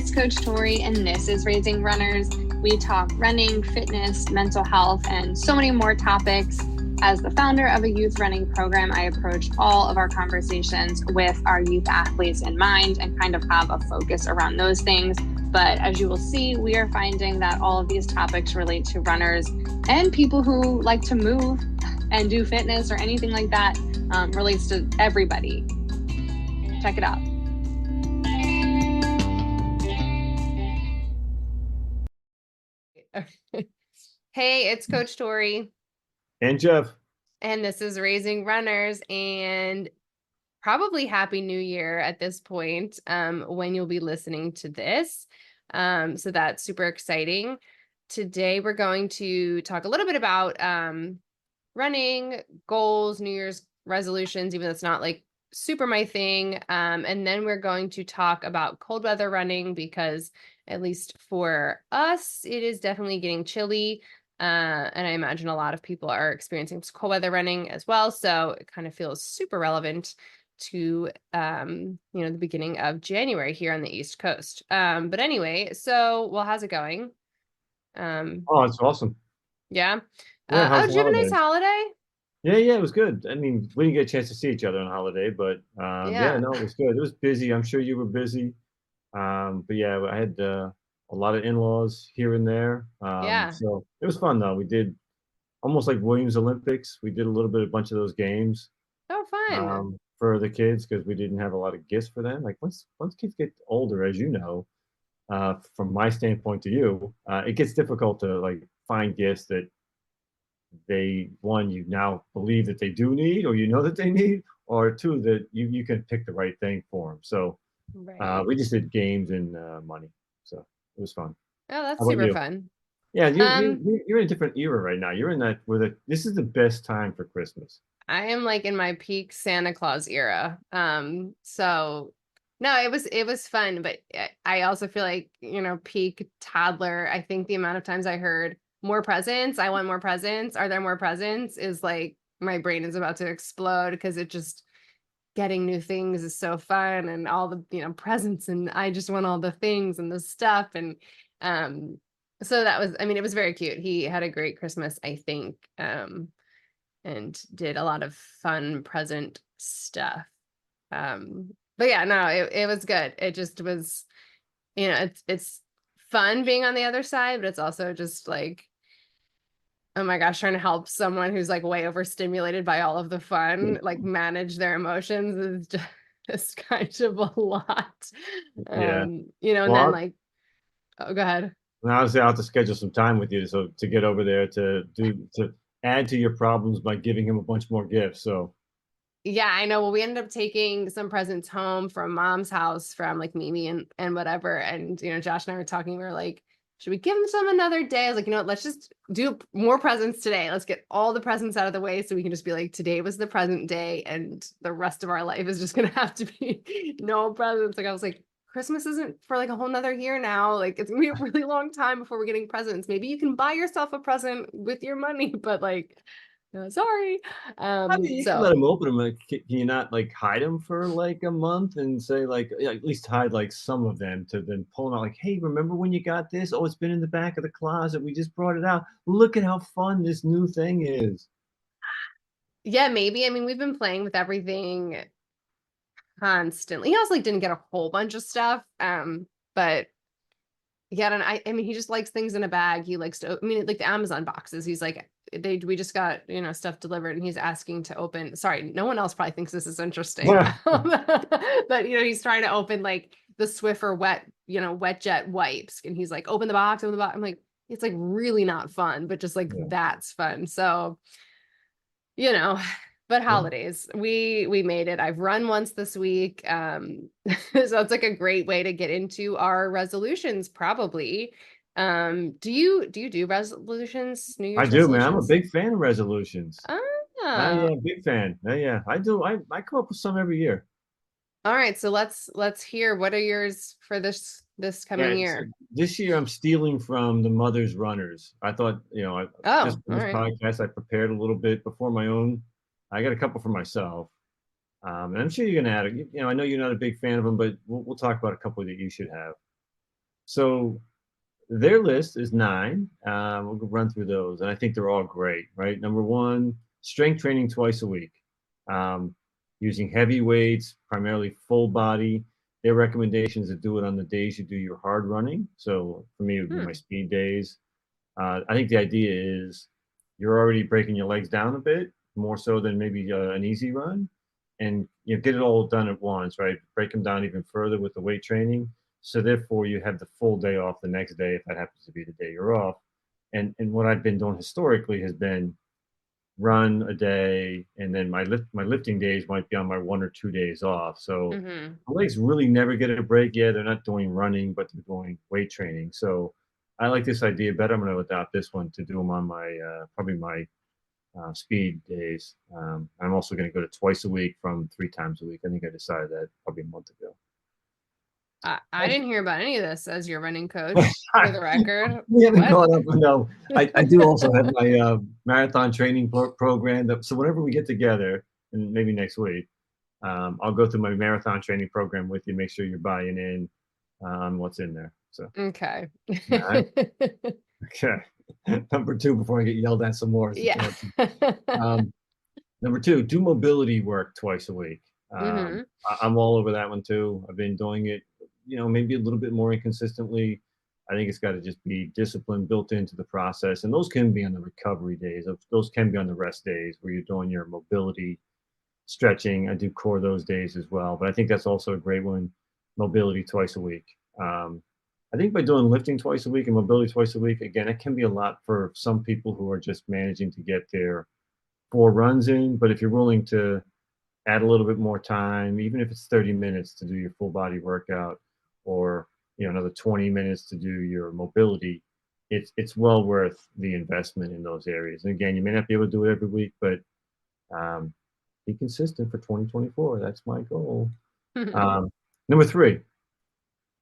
it's Coach Tori, and this is Raising Runners. We talk running, fitness, mental health, and so many more topics. As the founder of a youth running program, I approach all of our conversations with our youth athletes in mind and kind of have a focus around those things. But as you will see, we are finding that all of these topics relate to runners and people who like to move and do fitness or anything like that. Relates to everybody. Check it out. Hey, it's Coach Tori. And Jeff. And this is Raising Runners, and probably Happy New Year at this point, when you'll be listening to this. So that's super exciting. Today, we're going to talk a little bit about running, goals, New Year's resolutions, even though it's not like super my thing. And then we're going to talk about cold weather running because at least for us, it is definitely getting chilly. And I imagine a lot of people are experiencing cold weather running as well. So it kind of feels super relevant to, the beginning of January here on the East Coast. But anyway, so, well, how's it going? Oh, it's awesome. Yeah. Yeah, how's Did you have a nice holiday? Yeah, it was good. I mean, we didn't get a chance to see each other on holiday, but Yeah. no, it was good. It was busy. I'm sure you were busy. But yeah, I had a lot of in-laws here and there. Yeah. So it was fun though. We did almost like Williams Olympics. We did a bunch of those games Oh, fun. for the kids because we didn't have a lot of gifts for them. Like once kids get older, as you know, from my standpoint to you, it gets difficult to like find gifts that you now believe that they do need, or you know that they need, or two, that you can pick the right thing for them. So Right. we just did games and money, so it was fun. Oh, that's How about super you? fun. Yeah, you're in a different era right now. You're in that this is the best time for Christmas. I am like in my peak Santa Claus era. So no, it was fun, but I also feel like, peak toddler. I think the amount of times I heard more presents, I want more presents. Are there more presents? Is like my brain is about to explode because it just getting new things is so fun and all the, presents, and I just want all the things and the stuff. And so that was, I mean, it was very cute. He had a great Christmas, I think. And did a lot of fun present stuff. But yeah, no, it was good. It just was, it's fun being on the other side, but it's also just like, oh my gosh, trying to help someone who's like way overstimulated by all of the fun, like manage their emotions is just kind of a lot. Yeah. And Well, then like, oh, go ahead. I'll have to schedule some time with you to get over there to add to your problems by giving him a bunch more gifts. So Yeah, I know. Well, we ended up taking some presents home from mom's house from like Mimi and whatever. And, Josh and I were talking, we were like, should we give them another day? I was like, what, let's just do more presents today. Let's get all the presents out of the way so we can just be like, today was the present day and the rest of our life is just going to have to be no presents. Like I was like, Christmas isn't for like a whole nother year now. Like it's gonna be a really long time before we're getting presents. Maybe you can buy yourself a present with your money, but like, no, sorry. I mean, you can let So him open them. Like, can you not like hide them for like a month and say like at least hide like some of them to then pull them out? Like, hey, remember when you got this? Oh, it's been in the back of the closet. We just brought it out. Look at how fun this new thing is. yeah, maybe. I mean, we've been playing with everything constantly. He also like didn't get a whole bunch of stuff. But yeah, and I mean, he just likes things in a bag. He likes to, I mean, like the Amazon boxes. He's like, we just got, stuff delivered and he's asking to open. Sorry, no one else probably thinks this is interesting. But he's trying to open like the Swiffer wet jet wipes. And he's like, open the box, open the box. I'm like, it's like really not fun, but just like Yeah. that's fun. So, you know, but holidays, we made it. I've run once this week. So it's like a great way to get into our resolutions, probably. Do you do resolutions, New I Year's do, man. I'm a resolutions? big fan of resolutions. Ah, Yeah, big fan. Yeah, I do. I come up with some every year. all right. So let's hear, what are yours for this Yeah, coming year? this year I'm stealing from the Mother's Runners. I thought, just Oh, for all this right. podcast, I prepared a little bit before my own. I got a couple for myself. And I'm sure you're gonna add. I know you're not a big fan of them, but we'll talk about a couple that you should have. So their list is 9. We'll run through those, and I think they're all great, right? Number 1, strength training twice a week, um, using heavy weights, primarily full body. Their recommendation is to do it on the days you do your hard running. So for me, it would be my Hmm. speed days. I think the idea is you're already breaking your legs down a bit, more so than maybe an easy run, and get it all done at once, right? Break them down even further with the weight training. So therefore, you have the full day off the next day if that happens to be the day you're off. And what I've been doing historically has been run a day, and then my lifting days might be on my 1 or 2 days off. So Mm-hmm. my legs really never get a break. Yeah, they're not doing running, but they're doing weight training. So I like this idea better. I'm going to adopt this one to do them on my probably my speed days. I'm also going to go to twice a week from 3 times a week. I think I decided that probably a month ago. I didn't hear about any of this as your running coach, for the record. We haven't What? caught up. No, I do also have my marathon training program. So whenever we get together, and maybe next week, I'll go through my marathon training program with you. Make sure you're buying in on what's in there. So, Okay. all right. Okay. Number 2, before I get yelled at some more. Yeah. Um, Number 2, do mobility work twice a week. Mm-hmm. I'm all over that one too. I've been doing it, maybe a little bit more inconsistently. I think it's got to just be discipline built into the process, and those can be on the recovery days. Those can be on the rest days where you're doing your mobility, stretching. I do core those days as well, but I think that's also a great one. Mobility twice a week. Um, I think by doing lifting twice a week and mobility twice a week, again, it can be a lot for some people who are just managing to get their 4 runs in. But if you're willing to add a little bit more time, even if it's 30 minutes to do your full body workout, or another 20 minutes to do your mobility, it's well worth the investment in those areas. And again, you may not be able to do it every week, but um, be consistent for 2024. That's my goal. Um, Number 3,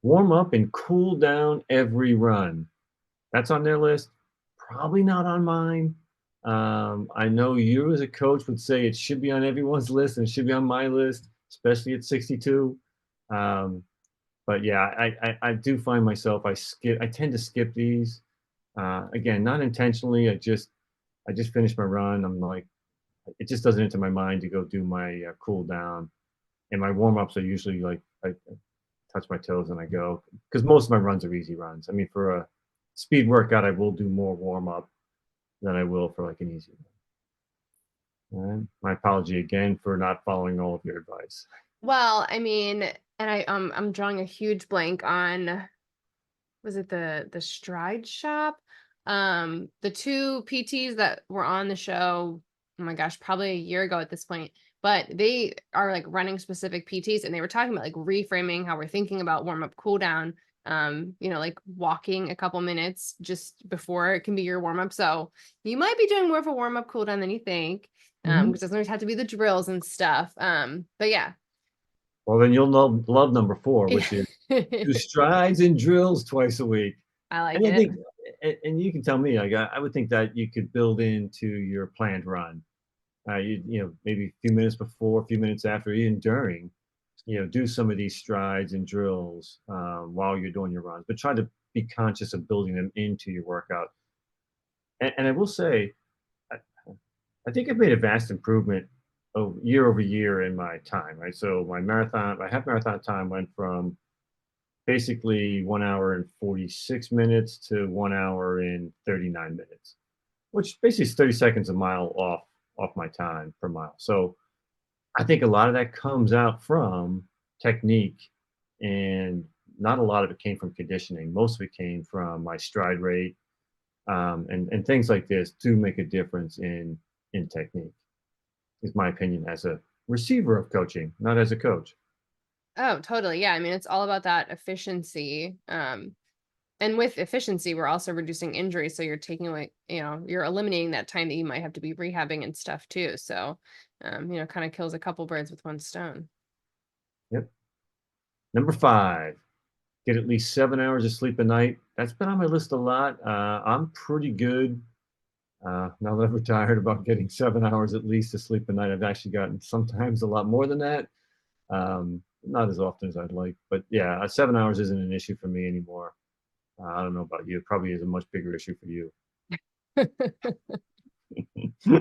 warm up and cool down every run. That's on their list. Probably not on mine. I know you as a coach would say it should be on everyone's list and it should be on my list, especially at 62. Um, but yeah, I do find myself I tend to skip these. Again, not intentionally. I just finished my run. I'm like, it just doesn't enter my mind to go do my cool down. And my warm ups are usually like I touch my toes and I go, because most of my runs are easy runs. I mean, for a speed workout, I will do more warm up than I will for like an easy one. And my apology again for not following all of your advice. Well, I mean, and I'm drawing a huge blank on, was it the Stride Shop? The 2 PTs that were on the show, oh my gosh, probably a year ago at this point, but they are like running specific PTs, and they were talking about like reframing how we're thinking about warm up, cool down. Like walking a couple minutes just before it can be your warm up. So you might be doing more of a warm up, cool down than you think. Because it doesn't always have to be the drills and stuff. But yeah. Well, then you'll love number 4, which is do strides and drills twice a week. I like And I it. think, and you can tell me, like, I would think that you could build into your planned run. Maybe a few minutes before, a few minutes after, even during, do some of these strides and drills while you're doing your runs, but try to be conscious of building them into your workout. And I will say, I, I think I've made a vast improvement year over year in my time, right? So my half marathon time went from basically 1 hour and 46 minutes to 1 hour and 39 minutes, which basically is 30 seconds a mile off my time per mile. So I think a lot of that comes out from technique, and not a lot of it came from conditioning. Most of it came from my stride rate, and things like this do make a difference in technique. Is my opinion as a receiver of coaching, not as a coach. Oh, totally. Yeah. I mean, it's all about that efficiency. And with efficiency, we're also reducing injury. So you're taking away, you're eliminating that time that you might have to be rehabbing and stuff too. So, kind of kills a couple birds with one stone. Yep. Number 5, get at least 7 hours of sleep a night. That's been on my list a lot. I'm pretty good now that I've retired about getting 7 hours at least of sleep a night. I've actually gotten sometimes a lot more than that. Not as often as I'd like, but yeah, 7 hours isn't an issue for me anymore. I don't know about you. It probably is a much bigger issue for you.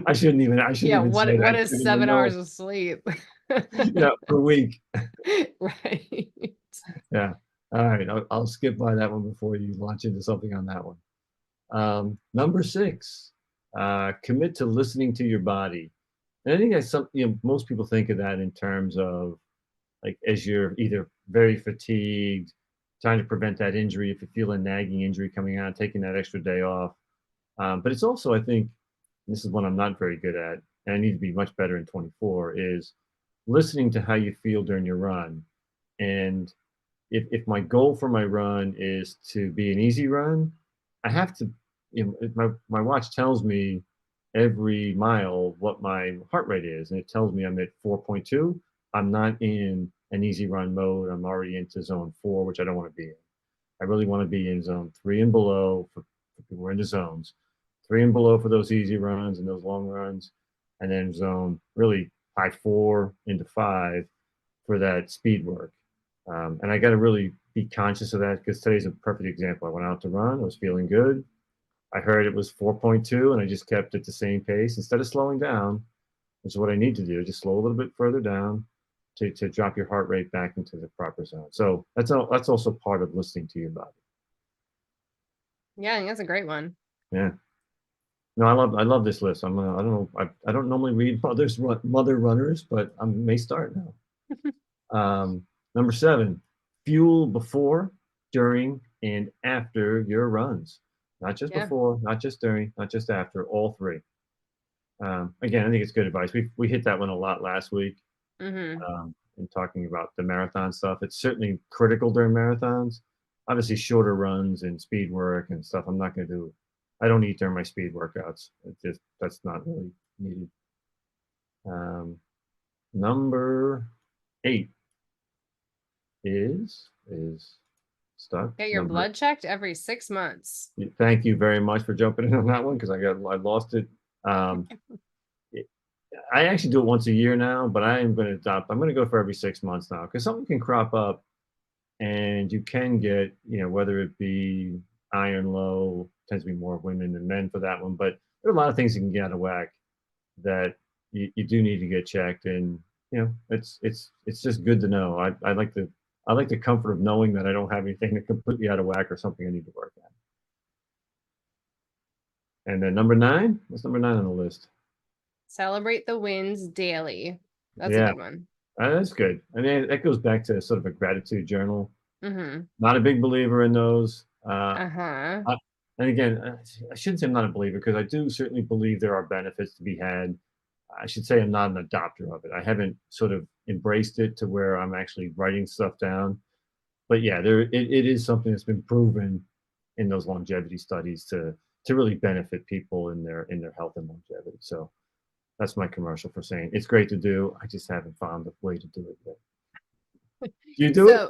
I shouldn't even Yeah, say that. what I is shouldn't even 7 hours know. of sleep? Yeah, per week. Right. Yeah. All right. I'll skip by that one before you launch into something on that one. Number 6, commit to listening to your body. And I think that's something, most people think of that in terms of like as you're either very fatigued, trying to prevent that injury, if you feel a nagging injury coming on, taking that extra day off. But it's also, I think, this is one I'm not very good at, and I need to be much better in 24, is listening to how you feel during your run. And if my goal for my run is to be an easy run, I have to, if my watch tells me every mile what my heart rate is, and it tells me I'm at 4.2. I'm not in an easy run mode. I'm already into zone 4, which I don't want to be in. I really want to be in zone 3 and below for people who are into zones. 3 and below for those easy runs and those long runs, and then zone really high 4 into 5 for that speed work. And I got to really be conscious of that because today's a perfect example. I went out to run, I was feeling good. I heard it was 4.2, and I just kept at the same pace instead of slowing down, which is what I need to do. Just slow a little bit further down to drop your heart rate back into the proper zone. So that's also part of listening to your body. Yeah, I think that's a great one. Yeah. No, I love this list. I don't know. I don't normally read mother runners, but I may start now. Number 7, fuel before, during, and after your runs. Not just Yeah. before, not just during, not just after. All 3. Again, I think it's good advice. We hit that one a lot last week. In talking about the marathon stuff. It's certainly critical during marathons. Obviously, shorter runs and speed work and stuff. I'm not going to do. I don't eat during my speed workouts. That's not really needed. Number 8 is stuck. Get your blood checked every 6 months. Thank you very much for jumping in on that one because I lost it. I actually do it once a year now, but I'm going to go for every 6 months now because something can crop up and you can get, whether it be iron low, tends to be more women than men for that one, but there are a lot of things that can get out of whack that you do need to get checked. And, it's just good to know. I like the comfort of knowing that I don't have anything that's completely out of whack or something I need to work on. And then number 9, what's number 9 on the list? Celebrate the wins daily. That's a good one. That's good. I mean, that goes back to sort of a gratitude journal. Not a big believer in those. And again, I shouldn't say I'm not a believer because I do certainly believe there are benefits to be had. I should say I'm not an adopter of it. I haven't sort of embraced it to where I'm actually writing stuff down. But yeah, it is something that's been proven in those longevity studies to really benefit people in their health and longevity. So that's my commercial for saying it's great to do. I just haven't found a way to do it yet. Do you do it?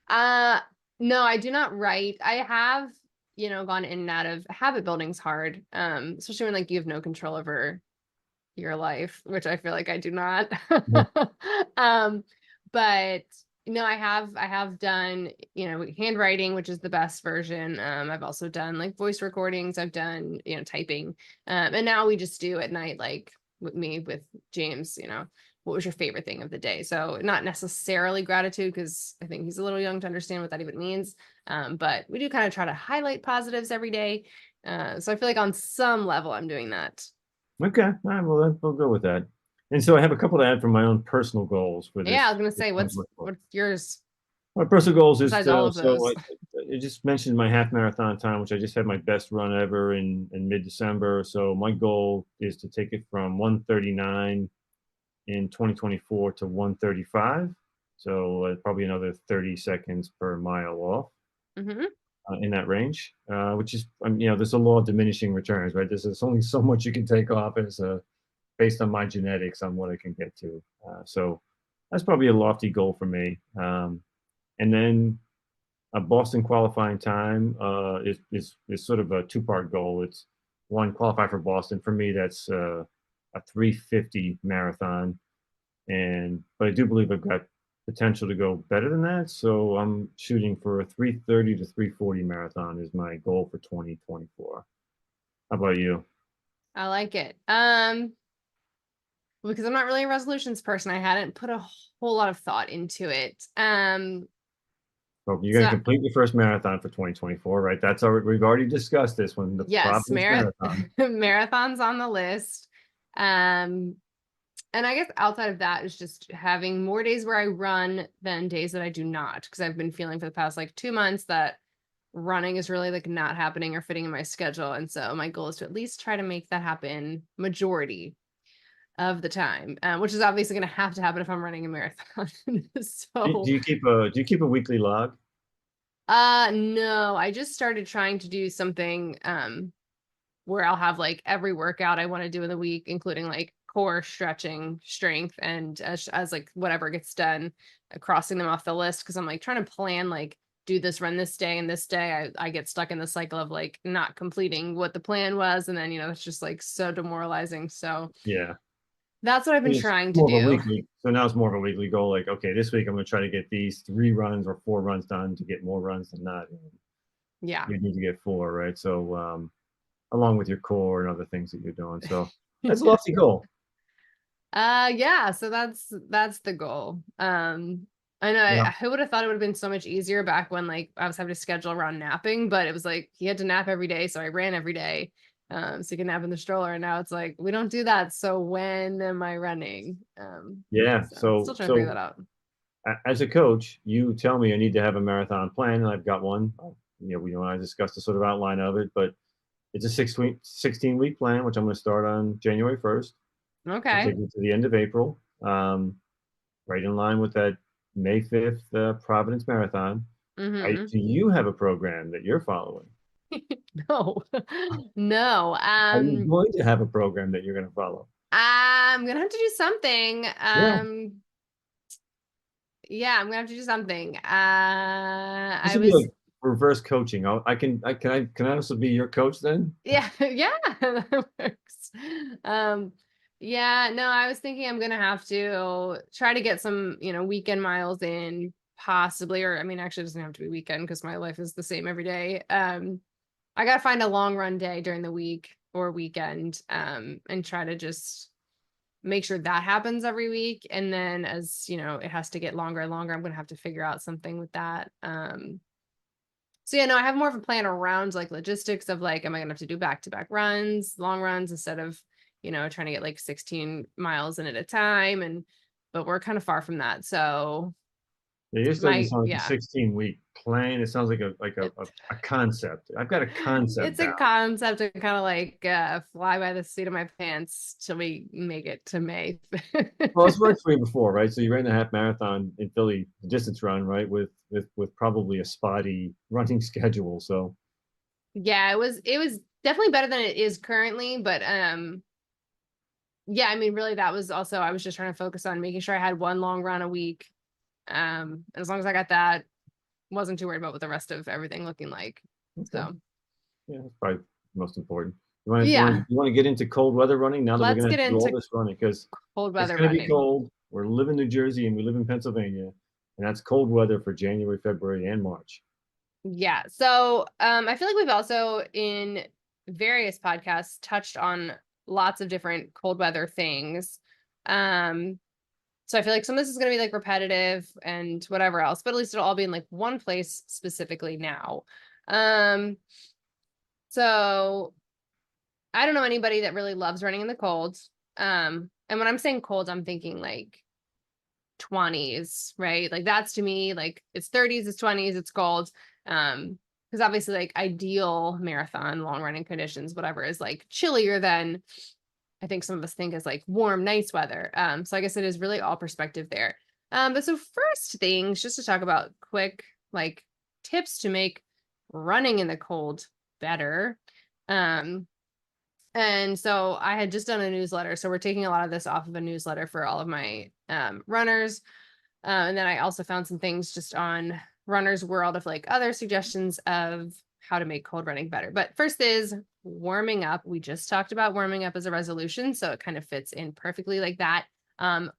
No, I do not write. I have, gone in and out of habit building's hard. Especially when like you have no control over your life, which I feel like I do not. But no, I have done, handwriting, which is the best version. I've also done like voice recordings. I've done, typing. And now we just do at night, like with James, what was your favorite thing of the day? So not necessarily gratitude, because I think he's a little young to understand what that even means. But we do kind of try to highlight positives every day. So I feel like on some level I'm doing that. Okay. All right. Well, we'll go with that. And so I have a couple to add from my own personal goals for this. Yeah, I was gonna say, what's yours? My personal goals is Besides all of those. I just mentioned my half marathon time, which I just had my best run ever in mid-December. So my goal is to take it from 139 in 2024 to 135. So probably another 30 seconds per mile off in that range, which is, there's a law of diminishing returns, right? There's only so much you can take off based on my genetics on what I can get to. So that's probably a lofty goal for me. And then a Boston qualifying time is sort of a 2-part goal. It's one, qualify for Boston. For me, that's a 3:50 marathon. But I do believe I've got potential to go better than that. So I'm shooting for a 3:30 to 3:40 marathon is my goal for 2024. How about you? I like it. Because I'm not really a resolutions person, I hadn't put a whole lot of thought into it. Well, you're going So to complete your first marathon for 2024, right? That's already, we've already discussed this one, the yes, Providence Marathon. marathons on the list. Um, and I guess outside of that is just having more days where I run than days that I do not, because I've been feeling for the past like 2 months that running is really like not happening or fitting in my schedule. And so my goal is to at least try to make that happen majority of the time, which is obviously going to have to happen if I'm running a marathon. Do So, you keep a weekly log? no, I just started trying to do something, where I'll have like every workout I want to do in the week, including like core stretching, strength, and as like whatever gets done, crossing them off the list. Cause I'm like trying to plan, like, do this run this day and this day. I get stuck in the cycle of like not completing what the plan was. And then, it's just like so demoralizing. So Yeah. that's what I've been It's trying to more of a do. weekly. So now it's more of a weekly goal. Like, okay, this week I'm going to try to get these 3 runs or 4 runs done to get more runs than not. Yeah. You need to get 4, right? So, along with your core and other things that you're doing. So that's a lofty goal. Yeah, so that's the goal. I know Yeah. I would have thought it would have been so much easier back when like I was having to schedule around napping, but it was like he had to nap every day, so I ran every day. So you can nap in the stroller, and now it's like we don't do that. So when am I running? Yeah. So So, still trying to figure that so out. as a coach, you tell me I need to have a marathon plan, and I've got one. We know I discussed the sort of outline of it, but it's a 16-week plan, which I'm going to start on January 1st. We'll Okay. take it to the end of April, right in line with that May 5th Providence Marathon. Mm-hmm. Do you have a program that you're following? No. No. Are you going to have a program that you're going to follow? I'm gonna have to do something. Yeah, Yeah, I'm gonna have to do something. this I would be was, like reverse coaching. Can I also be your coach then? yeah, yeah, that works. Um, yeah, no, I was thinking I'm gonna have to try to get some, weekend miles in, possibly, or I mean, actually, it doesn't have to be weekend because my life is the same every day. I gotta find a long run day during the week or weekend, and try to just make sure that happens every week. And then as it has to get longer and longer, I'm gonna have to figure out something with that. So yeah, no, I have more of a plan around like logistics of like, am I gonna have to do back-to-back runs, long runs instead of, trying to get like 16 miles in at a time. But we're kind of far from that. So Yeah, yours doesn't my sound like a yeah. 16-week plan. It sounds like a concept. I've got a concept It's a down. concept to kind of like fly by the seat of my pants till we make it to May. Well, it's worked for you before, right? So you ran a half marathon in Philly, the distance run, right? With probably a spotty running schedule. So Yeah, it was definitely better than it is currently, but yeah, I mean really that was also I was just trying to focus on making sure I had one long run a week. And as long as I got that, wasn't too worried about what the rest of everything looking like. okay, So, yeah, that's probably most important. yeah, You want to get into cold weather running now that we're let's going get to do all into this running because cold it's weather going to be running. cold. We live in New Jersey and we live in Pennsylvania, and that's cold weather for January, February, and March. Yeah. So, I feel like we've also in various podcasts touched on lots of different cold weather things. Um, so I feel like some of this is going to be like repetitive and whatever else, but at least it'll all be in like one place specifically now. Um, so I don't know anybody that really loves running in the cold. And when I'm saying cold, I'm thinking like 20s, right? Like that's to me, like it's 30s, it's 20s, it's cold. Because obviously like ideal marathon, long running conditions, whatever is like chillier than I think some of us think is like warm, nice weather. So I guess it is really all perspective there. But so first things, just to talk about quick like tips to make running in the cold better. Um, and so I had just done a newsletter. So we're taking a lot of this off of a newsletter for all of my runners. And then I also found some things just on Runner's World of like other suggestions of how to make cold running better. But first is warming up. We just talked about warming up as a resolution. So it kind of fits in perfectly like that.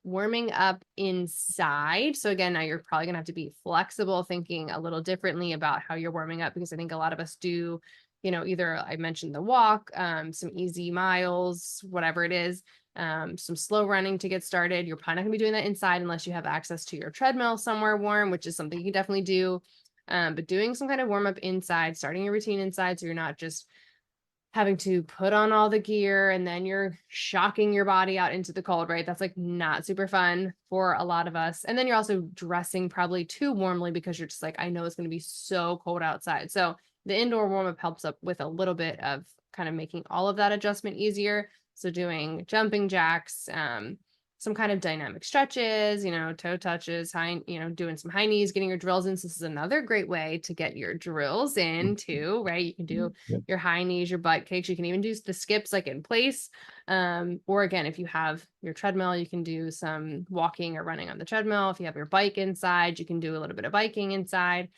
Warming up inside. So again, now you're probably gonna have to be flexible, thinking a little differently about how you're warming up, because I think a lot of us do, either I mentioned the walk, some easy miles, whatever it is, some slow running to get started. You're probably not gonna be doing that inside unless you have access to your treadmill somewhere warm, which is something you can definitely do. But doing some kind of warm up inside, starting your routine inside, so you're not just having to put on all the gear and then you're shocking your body out into the cold, right? That's like not super fun for a lot of us. And then you're also dressing probably too warmly because you're just like, I know it's going to be so cold outside. So the indoor warm up helps up with a little bit of kind of making all of that adjustment easier. So doing jumping jacks, some kind of dynamic stretches, toe touches, doing some high knees, getting your drills in. So this is another great way to get your drills in too, right? You can do Yep. your high knees, your butt kicks. You can even do the skips like in place. Or again, if you have your treadmill, you can do some walking or running on the treadmill. If you have your bike inside, you can do a little bit of biking inside.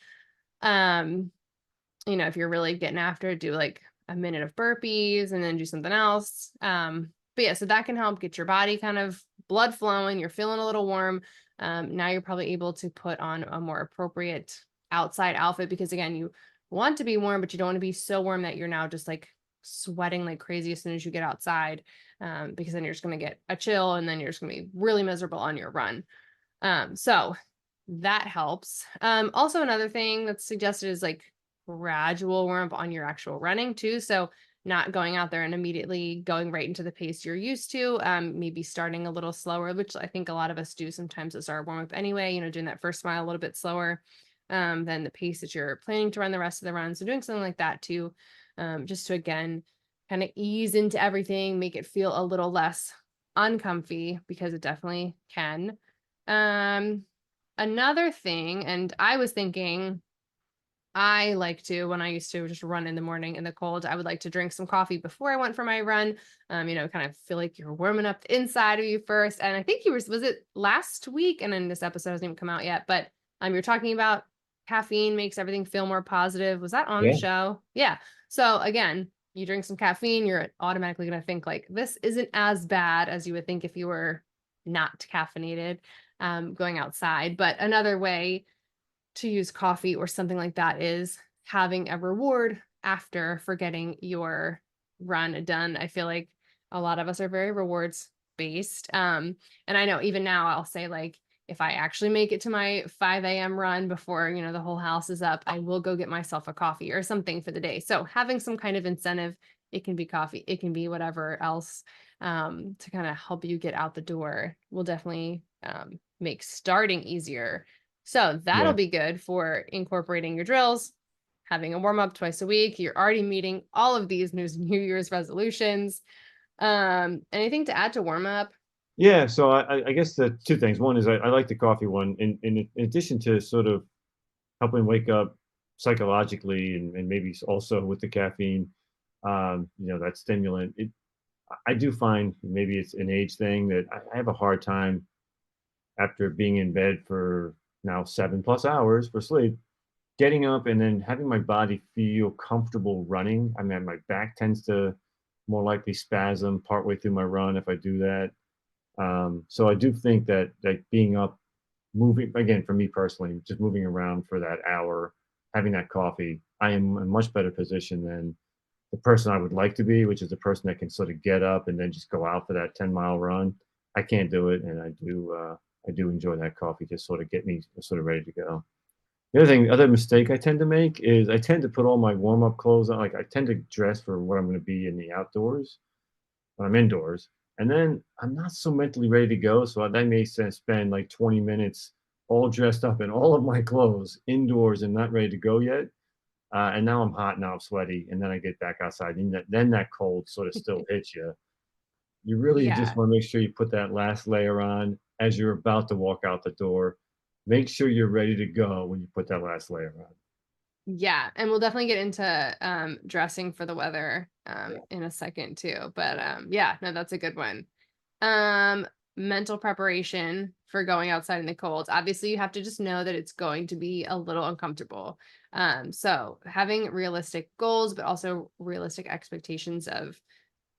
If you're really getting after it, do like a minute of burpees and then do something else. But yeah, so that can help get your body kind of blood flowing. You're feeling a little warm. Now you're probably able to put on a more appropriate outside outfit, because again, you want to be warm, but you don't want to be so warm that you're now just like sweating like crazy as soon as you get outside, because then you're just going to get a chill and then you're just going to be really miserable on your run. So that helps. Also another thing that's suggested is like gradual warm up on your actual running too. So not going out there and immediately going right into the pace you're used to. Maybe starting a little slower, which I think a lot of us do sometimes as our warm up anyway, doing that first mile a little bit slower than the pace that you're planning to run the rest of the run. So doing something like that too, just to again, kind of ease into everything, make it feel a little less uncomfy, because it definitely can. Another thing, and I was thinking, I like to, when I used to just run in the morning in the cold, I would like to drink some coffee before I went for my run. Kind of feel like you're warming up the inside of you first. And I think was it last week? And then this episode hasn't even come out yet, but you're talking about caffeine makes everything feel more positive. Was that on the Yeah. show? Yeah. So again, you drink some caffeine, you're automatically going to think like, this isn't as bad as you would think if you were not caffeinated, going outside. But another way to use coffee or something like that is having a reward after for getting your run done. I feel like a lot of us are very rewards based. And I know even now I'll say, like, if I actually make it to my 5 a.m. run before, the whole house is up, I will go get myself a coffee or something for the day. So having some kind of incentive, it can be coffee, it can be whatever else, to kind of help you get out the door, will definitely make starting easier. So that'll Yeah. be good for incorporating your drills, having a warm up twice a week. You're already meeting all of these New Year's resolutions. Anything to add to warm up? Yeah, so I guess the two things. One is I like the coffee one. In addition to sort of helping wake up psychologically, and maybe also with the caffeine, that stimulant. I do find maybe it's an age thing that I have a hard time after being in bed for now 7+ hours for sleep, getting up and then having my body feel comfortable running. I mean, my back tends to more likely spasm partway through my run if I do that. So I do think that like being up, moving again for me personally, just moving around for that hour, having that coffee, I am in a much better position than the person I would like to be, which is the person that can sort of get up and then just go out for that 10-mile run. I can't do it, and I do enjoy that coffee to sort of get me sort of ready to go. Other mistake I tend to make is I tend to put all my warm up clothes on. Like I tend to dress for what I'm going to be in the outdoors when I'm indoors, and then I'm not so mentally ready to go. So I may spend like 20 minutes all dressed up in all of my clothes indoors and not ready to go yet. And now I'm hot, now I'm sweaty, and then I get back outside, and then that cold sort of still hits you. You really just Yeah. want to make sure you put that last layer on as you're about to walk out the door. Make sure you're ready to go when you put that last layer on. Yeah. And we'll definitely get into dressing for the weather Yeah. in a second too. But yeah, no, that's a good one. Mental preparation for going outside in the cold. Obviously, you have to just know that it's going to be a little uncomfortable. So having realistic goals, but also realistic expectations of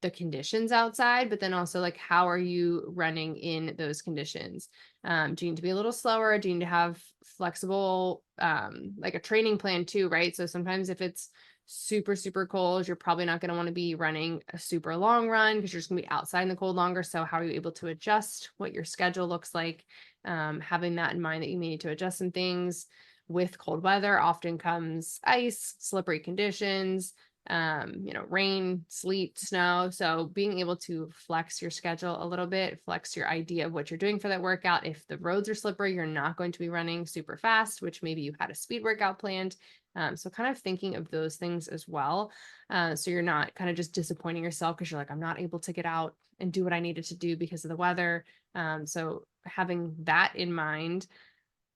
the conditions outside, but then also like how are you running in those conditions? Do you need to be a little slower? Do you need to have flexible like a training plan too, right? So sometimes if it's super, super cold, you're probably not going to want to be running a super long run because you're just going to be outside in the cold longer. So how are you able to adjust what your schedule looks like? Having that in mind that you may need to adjust some things. With cold weather often comes ice, slippery conditions, rain, sleet, snow. So being able to flex your schedule a little bit, flex your idea of what you're doing for that workout. If the roads are slippery, you're not going to be running super fast, which maybe you had a speed workout planned. So kind of thinking of those things as well. So you're not kind of just disappointing yourself because you're like, I'm not able to get out and do what I needed to do because of the weather. So having that in mind,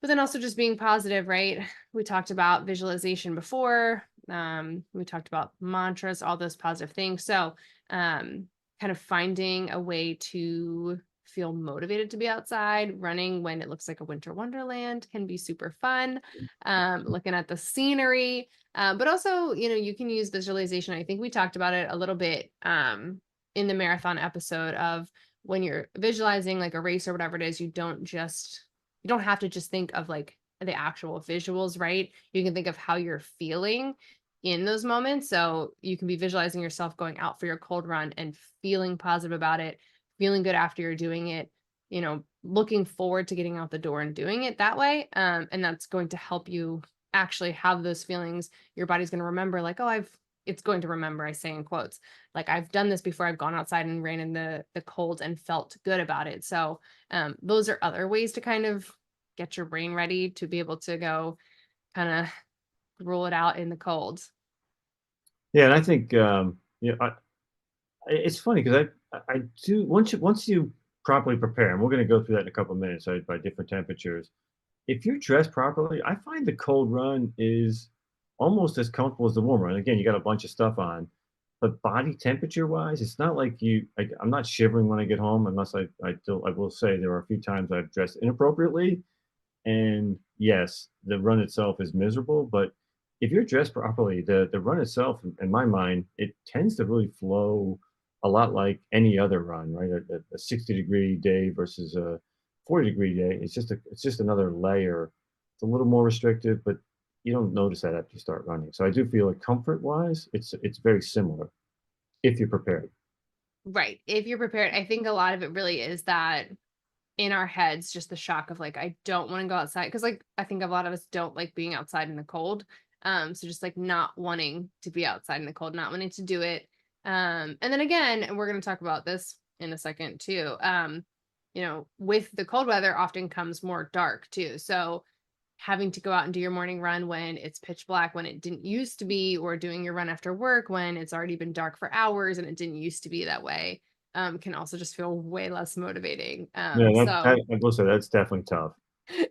but then also just being positive, right? We talked about visualization before. We talked about mantras, all those positive things. So kind of finding a way to feel motivated to be outside. Running when it looks like a winter wonderland can be super fun. Looking at the scenery, but also, you can use visualization. I think we talked about it a little bit in the marathon episode of when you're visualizing like a race or whatever it is, you don't have to just think of like the actual visuals, right? You can think of how you're feeling in those moments. So you can be visualizing yourself going out for your cold run and feeling positive about it, feeling good after you're doing it, looking forward to getting out the door and doing it that way. And that's going to help you actually have those feelings. Your body's going to remember like, oh, it's going to remember, I say in quotes, like I've done this before. I've gone outside and ran in the cold and felt good about it. So those are other ways to kind of get your brain ready to be able to go kind of rule it out in the cold. Yeah, and I think it's funny because I do once you properly prepare, and we're going to go through that in a couple of minutes, right, by different temperatures. If you're dressed properly, I find the cold run is almost as comfortable as the warm run. Again, you got a bunch of stuff on, but body temperature wise, it's not like I'm not shivering when I get home, unless I will say there are a few times I've dressed inappropriately, and yes, the run itself is miserable, but if you're dressed properly, the run itself, in my mind, it tends to really flow a lot like any other run, right? A 60-degree day versus a 40-degree day. It's just another layer. It's a little more restrictive, but you don't notice that after you start running. So I do feel like comfort wise, it's very similar if you're prepared. Right. If you're prepared, I think a lot of it really is that in our heads, just the shock of like, I don't want to go outside. Cause like, I think a lot of us don't like being outside in the cold. So just like not wanting to be outside in the cold, not wanting to do it. And then again, and we're going to talk about this in a second too. With the cold weather often comes more dark too. So having to go out and do your morning run when it's pitch black, when it didn't used to be, or doing your run after work when it's already been dark for hours and it didn't used to be that way, can also just feel way less motivating. Yeah, So I will say that's definitely tough.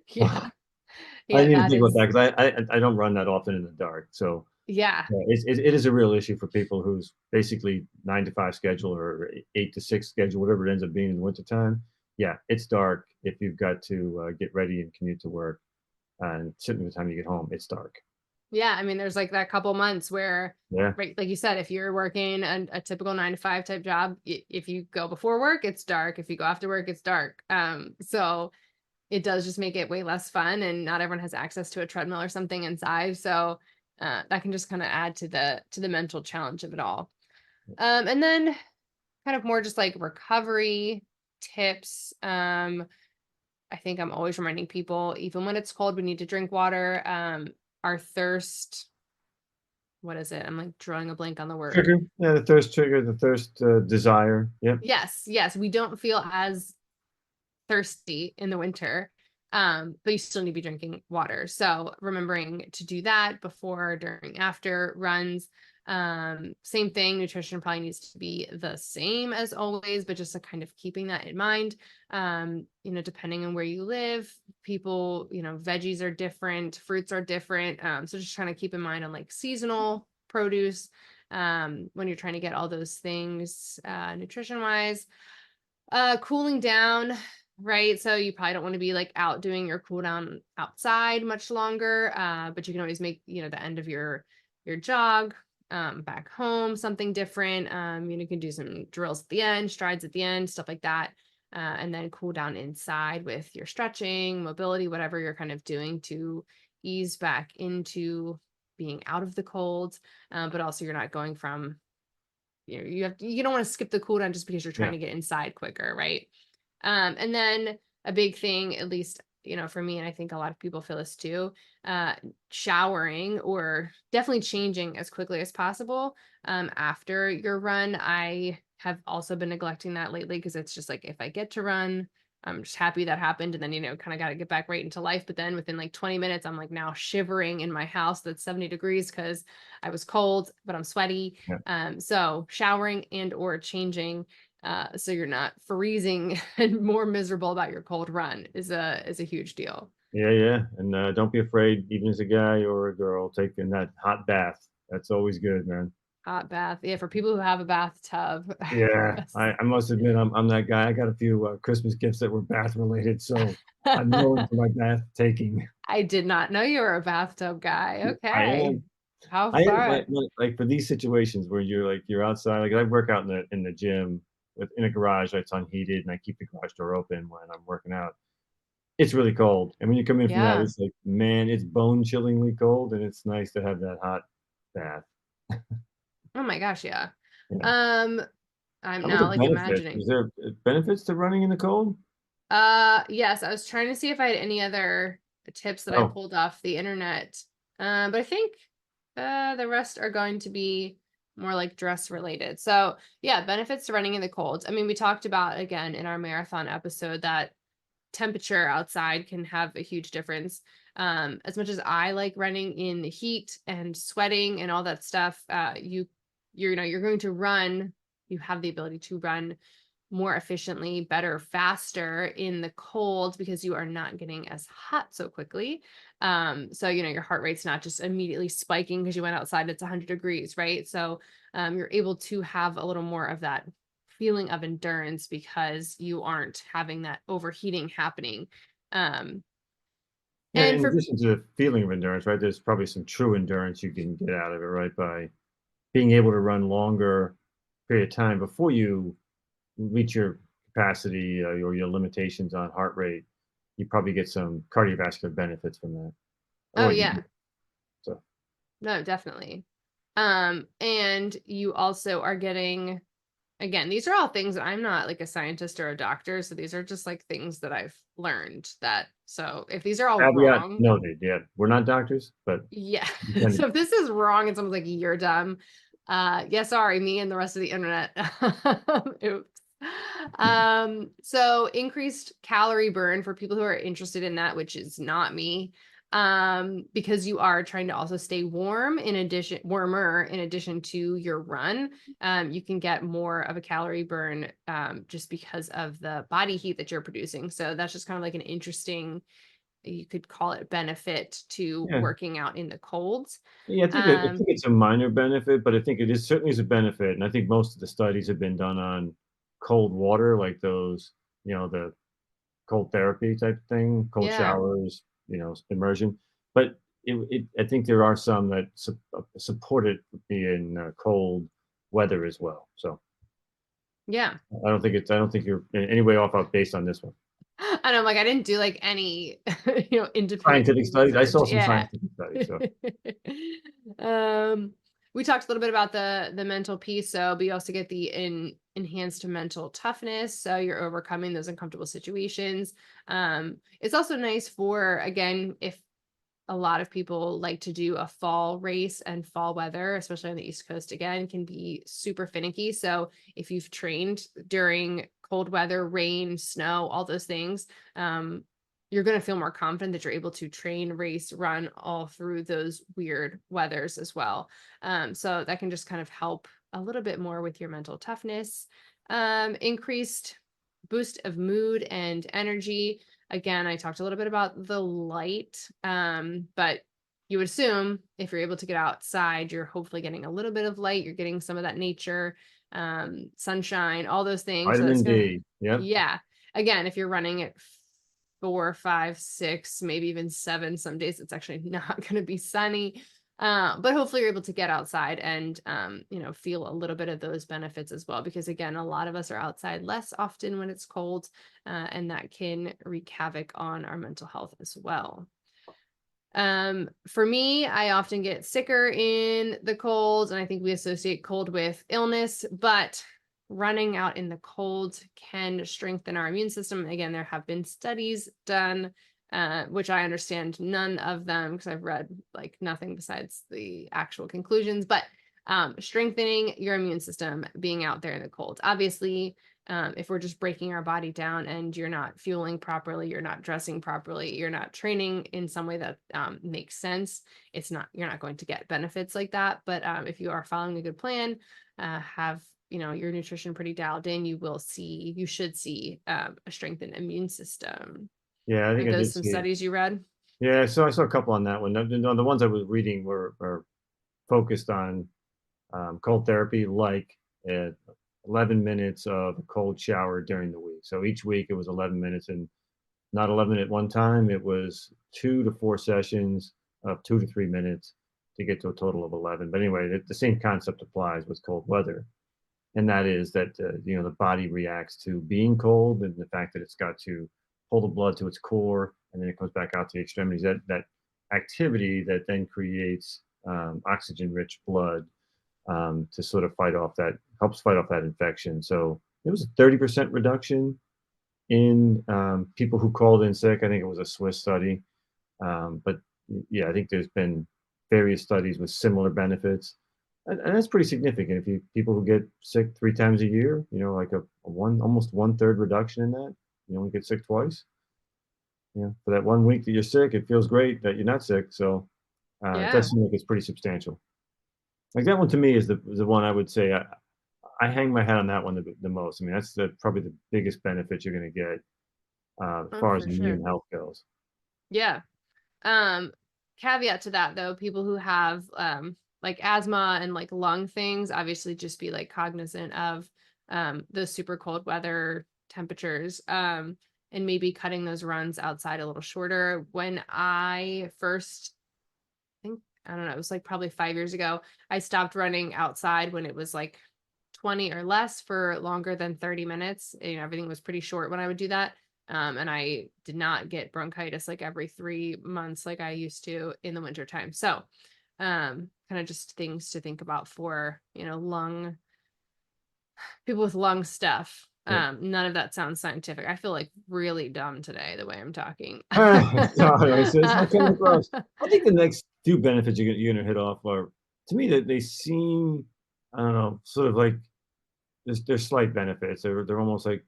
yeah, I yeah, didn't even that think about is, that because I don't run that often in the dark. So yeah, yeah, it is a real issue for people who's basically 9 to 5 schedule or 8 to 6 schedule, whatever it ends up being in the wintertime. Yeah, it's dark if you've got to get ready and commute to work. And certainly the time you get home, it's dark. yeah. I mean, there's like that couple months where, Yeah. right, like you said, if you're working a typical 9 to 5 type job, if you go before work, it's dark. If you go after work, it's dark. So it does just make it way less fun, and not everyone has access to a treadmill or something inside. So that can just kind of add to the mental challenge of it all. And then kind of more just like recovery tips. I think I'm always reminding people, even when it's cold, we need to drink water. Our thirst, what is it? I'm like drawing a blank on the word. Trigger. Yeah, the thirst trigger, the thirst desire. Yep. Yes, yes, we don't feel as thirsty in the winter, but you still need to be drinking water. So remembering to do that before, during, after runs. Same thing, nutrition probably needs to be the same as always, but just a kind of keeping that in mind. Depending on where you live, people, veggies are different, fruits are different. So just trying to keep in mind on like seasonal produce when you're trying to get all those things nutrition wise. Cooling down, right? So you probably don't want to be like out doing your cool down outside much longer, but you can always make, the end of your jog back home, something different. You can do some drills at the end, strides at the end, stuff like that. And then cool down inside with your stretching, mobility, whatever you're kind of doing to ease back into being out of the cold. But also you're not going from, you don't want to skip the cool down just because you're trying Yeah. to get inside quicker, right? And then a big thing, at least, for me, and I think a lot of people feel this too, showering or definitely changing as quickly as possible after your run. I have also been neglecting that lately because it's just like if I get to run, I'm just happy that happened. And then, kind of got to get back right into life. But then within like 20 minutes, I'm like now shivering in my house that's 70 degrees because I was cold, but I'm sweaty. Yeah. So showering and or changing so you're not freezing and more miserable about your cold run is a huge deal. Yeah, yeah. And don't be afraid, even as a guy or a girl, taking that hot bath. That's always good, man. Hot bath. Yeah, for people who have a bathtub. Yeah, Yes. I must admit I'm that guy. I got a few Christmas gifts that were bath related, so I'm known for my bath taking. I did not know you were a bathtub guy. I Okay. am. How I am fun. like for these situations where you're outside. Like I work out in the gym in a garage that's unheated, and I keep the garage door open when I'm working out. It's really cold, and when you come in from that, Yeah. it's like, man, it's bone chillingly cold, and it's nice to have that hot bath. Oh my gosh, yeah. Yeah. Um, I'm How about now the like benefits? imagining. Is there benefits to running in the cold? Yes, I was trying to see if I had any other tips that I Oh, pulled off the internet. But I think the rest are going to be more like dress related. So, yeah, benefits to running in the cold. I mean, we talked about again in our marathon episode that temperature outside can have a huge difference. As much as I like running in the heat and sweating and all that stuff, you're going to run. You have the ability to run more efficiently, better, faster in the cold because you are not getting as hot so quickly. So your heart rate's not just immediately spiking because you went outside, it's 100 degrees, right? So you're able to have a little more of that feeling of endurance because you aren't having that overheating happening. Um, yeah, and in for addition to the feeling of endurance, right, there's probably some true endurance you can get out of it, right, by being able to run longer period of time before you reach your capacity, or your limitations on heart rate. You probably get some cardiovascular benefits from that. oh Or you do. yeah, So, no, definitely. And you also are getting. Again, these are all things that I'm not like a scientist or a doctor, so these are just like things that I've learned that so if these are all caveat wrong, noted, yeah. We're not doctors, but yeah. we can. So if this is wrong and someone's like, you're dumb, yeah, sorry, me and the rest of the internet. Oops. So increased calorie burn for people who are interested in that, which is not me. Because you are trying to also stay warmer in addition to your run. You can get more of a calorie burn just because of the body heat that you're producing. So that's just kind of like an interesting, you could call it benefit to Yeah. working out in the colds. Yeah, I think Um, it's a minor benefit, but I think it is certainly is a benefit, and I think most of the studies have been done on cold water, like those, the cold therapy type thing, cold yeah, showers, immersion. But I think there are some that support it in cold weather as well. So yeah. I don't think you're in any way off out based on this one. And I'm like, I didn't do like any, independent Scientific studies. I research. saw some Yeah. scientific studies. So um, we talked a little bit about the mental piece. So we also get the enhanced mental toughness. So you're overcoming those uncomfortable situations. It's also nice for, again, if a lot of people like to do a fall race, and fall weather, especially on the East Coast, again, can be super finicky. So if you've trained during cold weather, rain, snow, all those things, you're going to feel more confident that you're able to train, race, run all through those weird weathers as well. So that can just kind of help a little bit more with your mental toughness. Increased boost of mood and energy. Again, I talked a little bit about the light, but you would assume if you're able to get outside, you're hopefully getting a little bit of light, you're getting some of that nature, sunshine, all those things. So that's vitamin gonna, D. Yep. yeah. Again, if you're running at 4, 5, 6, maybe even 7, some days it's actually not going to be sunny. But hopefully you're able to get outside and, feel a little bit of those benefits as well. Because again, a lot of us are outside less often when it's cold, and that can wreak havoc on our mental health as well. For me, I often get sicker in the cold, and I think we associate cold with illness, but running out in the cold can strengthen our immune system. Again, there have been studies done, which I understand none of them because I've read like nothing besides the actual conclusions, but strengthening your immune system being out there in the cold. Obviously, if we're just breaking our body down and you're not fueling properly, you're not dressing properly, you're not training in some way that makes sense, you're not going to get benefits like that. But if you are following a good plan, have your nutrition pretty dialed in, you should see a strengthened immune system. Yeah, I think Are I those did some see it. studies you read? Yeah, so I saw a couple on that one. The ones I was reading were focused on cold therapy, like uh, 11 minutes of a cold shower during the week. So each week it was 11 minutes, and not 11 at one time. It was 2 to 4 sessions of 2 to 3 minutes to get to a total of 11. But anyway, the same concept applies with cold weather. And that is that, the body reacts to being cold and the fact that it's got to pull the blood to its core and then it comes back out to the extremities. That activity that then creates oxygen rich blood to sort of helps fight off that infection. So it was a 30% reduction in people who called in sick. I think it was a Swiss study. But yeah, I think there's been various studies with similar benefits. And that's pretty significant. If you people who get sick 3 times a year, like almost 1/3 reduction in that, you only get sick twice. For that 1 week that you're sick, it feels great that you're not sick. So it Yeah. does seem like it's pretty substantial. Like that one to me is the one I would say I hang my head on that one the most. I mean, that's probably the biggest benefit you're going to get as Oh, far as for immune sure. health goes. Yeah. Um, Caveat to that though, people who have like asthma and like lung things, obviously just be like cognizant of the super cold weather temperatures, and maybe cutting those runs outside a little shorter. When I first think, I don't know, it was like probably 5 years ago, I stopped running outside when it was like 20 or less for longer than 30 minutes. Everything was pretty short when I would do that. And I did not get bronchitis like every 3 months like I used to in the wintertime. So, kind of just things to think about for, lung people with lung stuff. Yep. None of that sounds scientific. I feel like really dumb today the way I'm talking. No, it's not coming across. I think the next few benefits you're gonna hit off are, to me, that they seem, I don't know, sort of like there's slight benefits. They're almost like,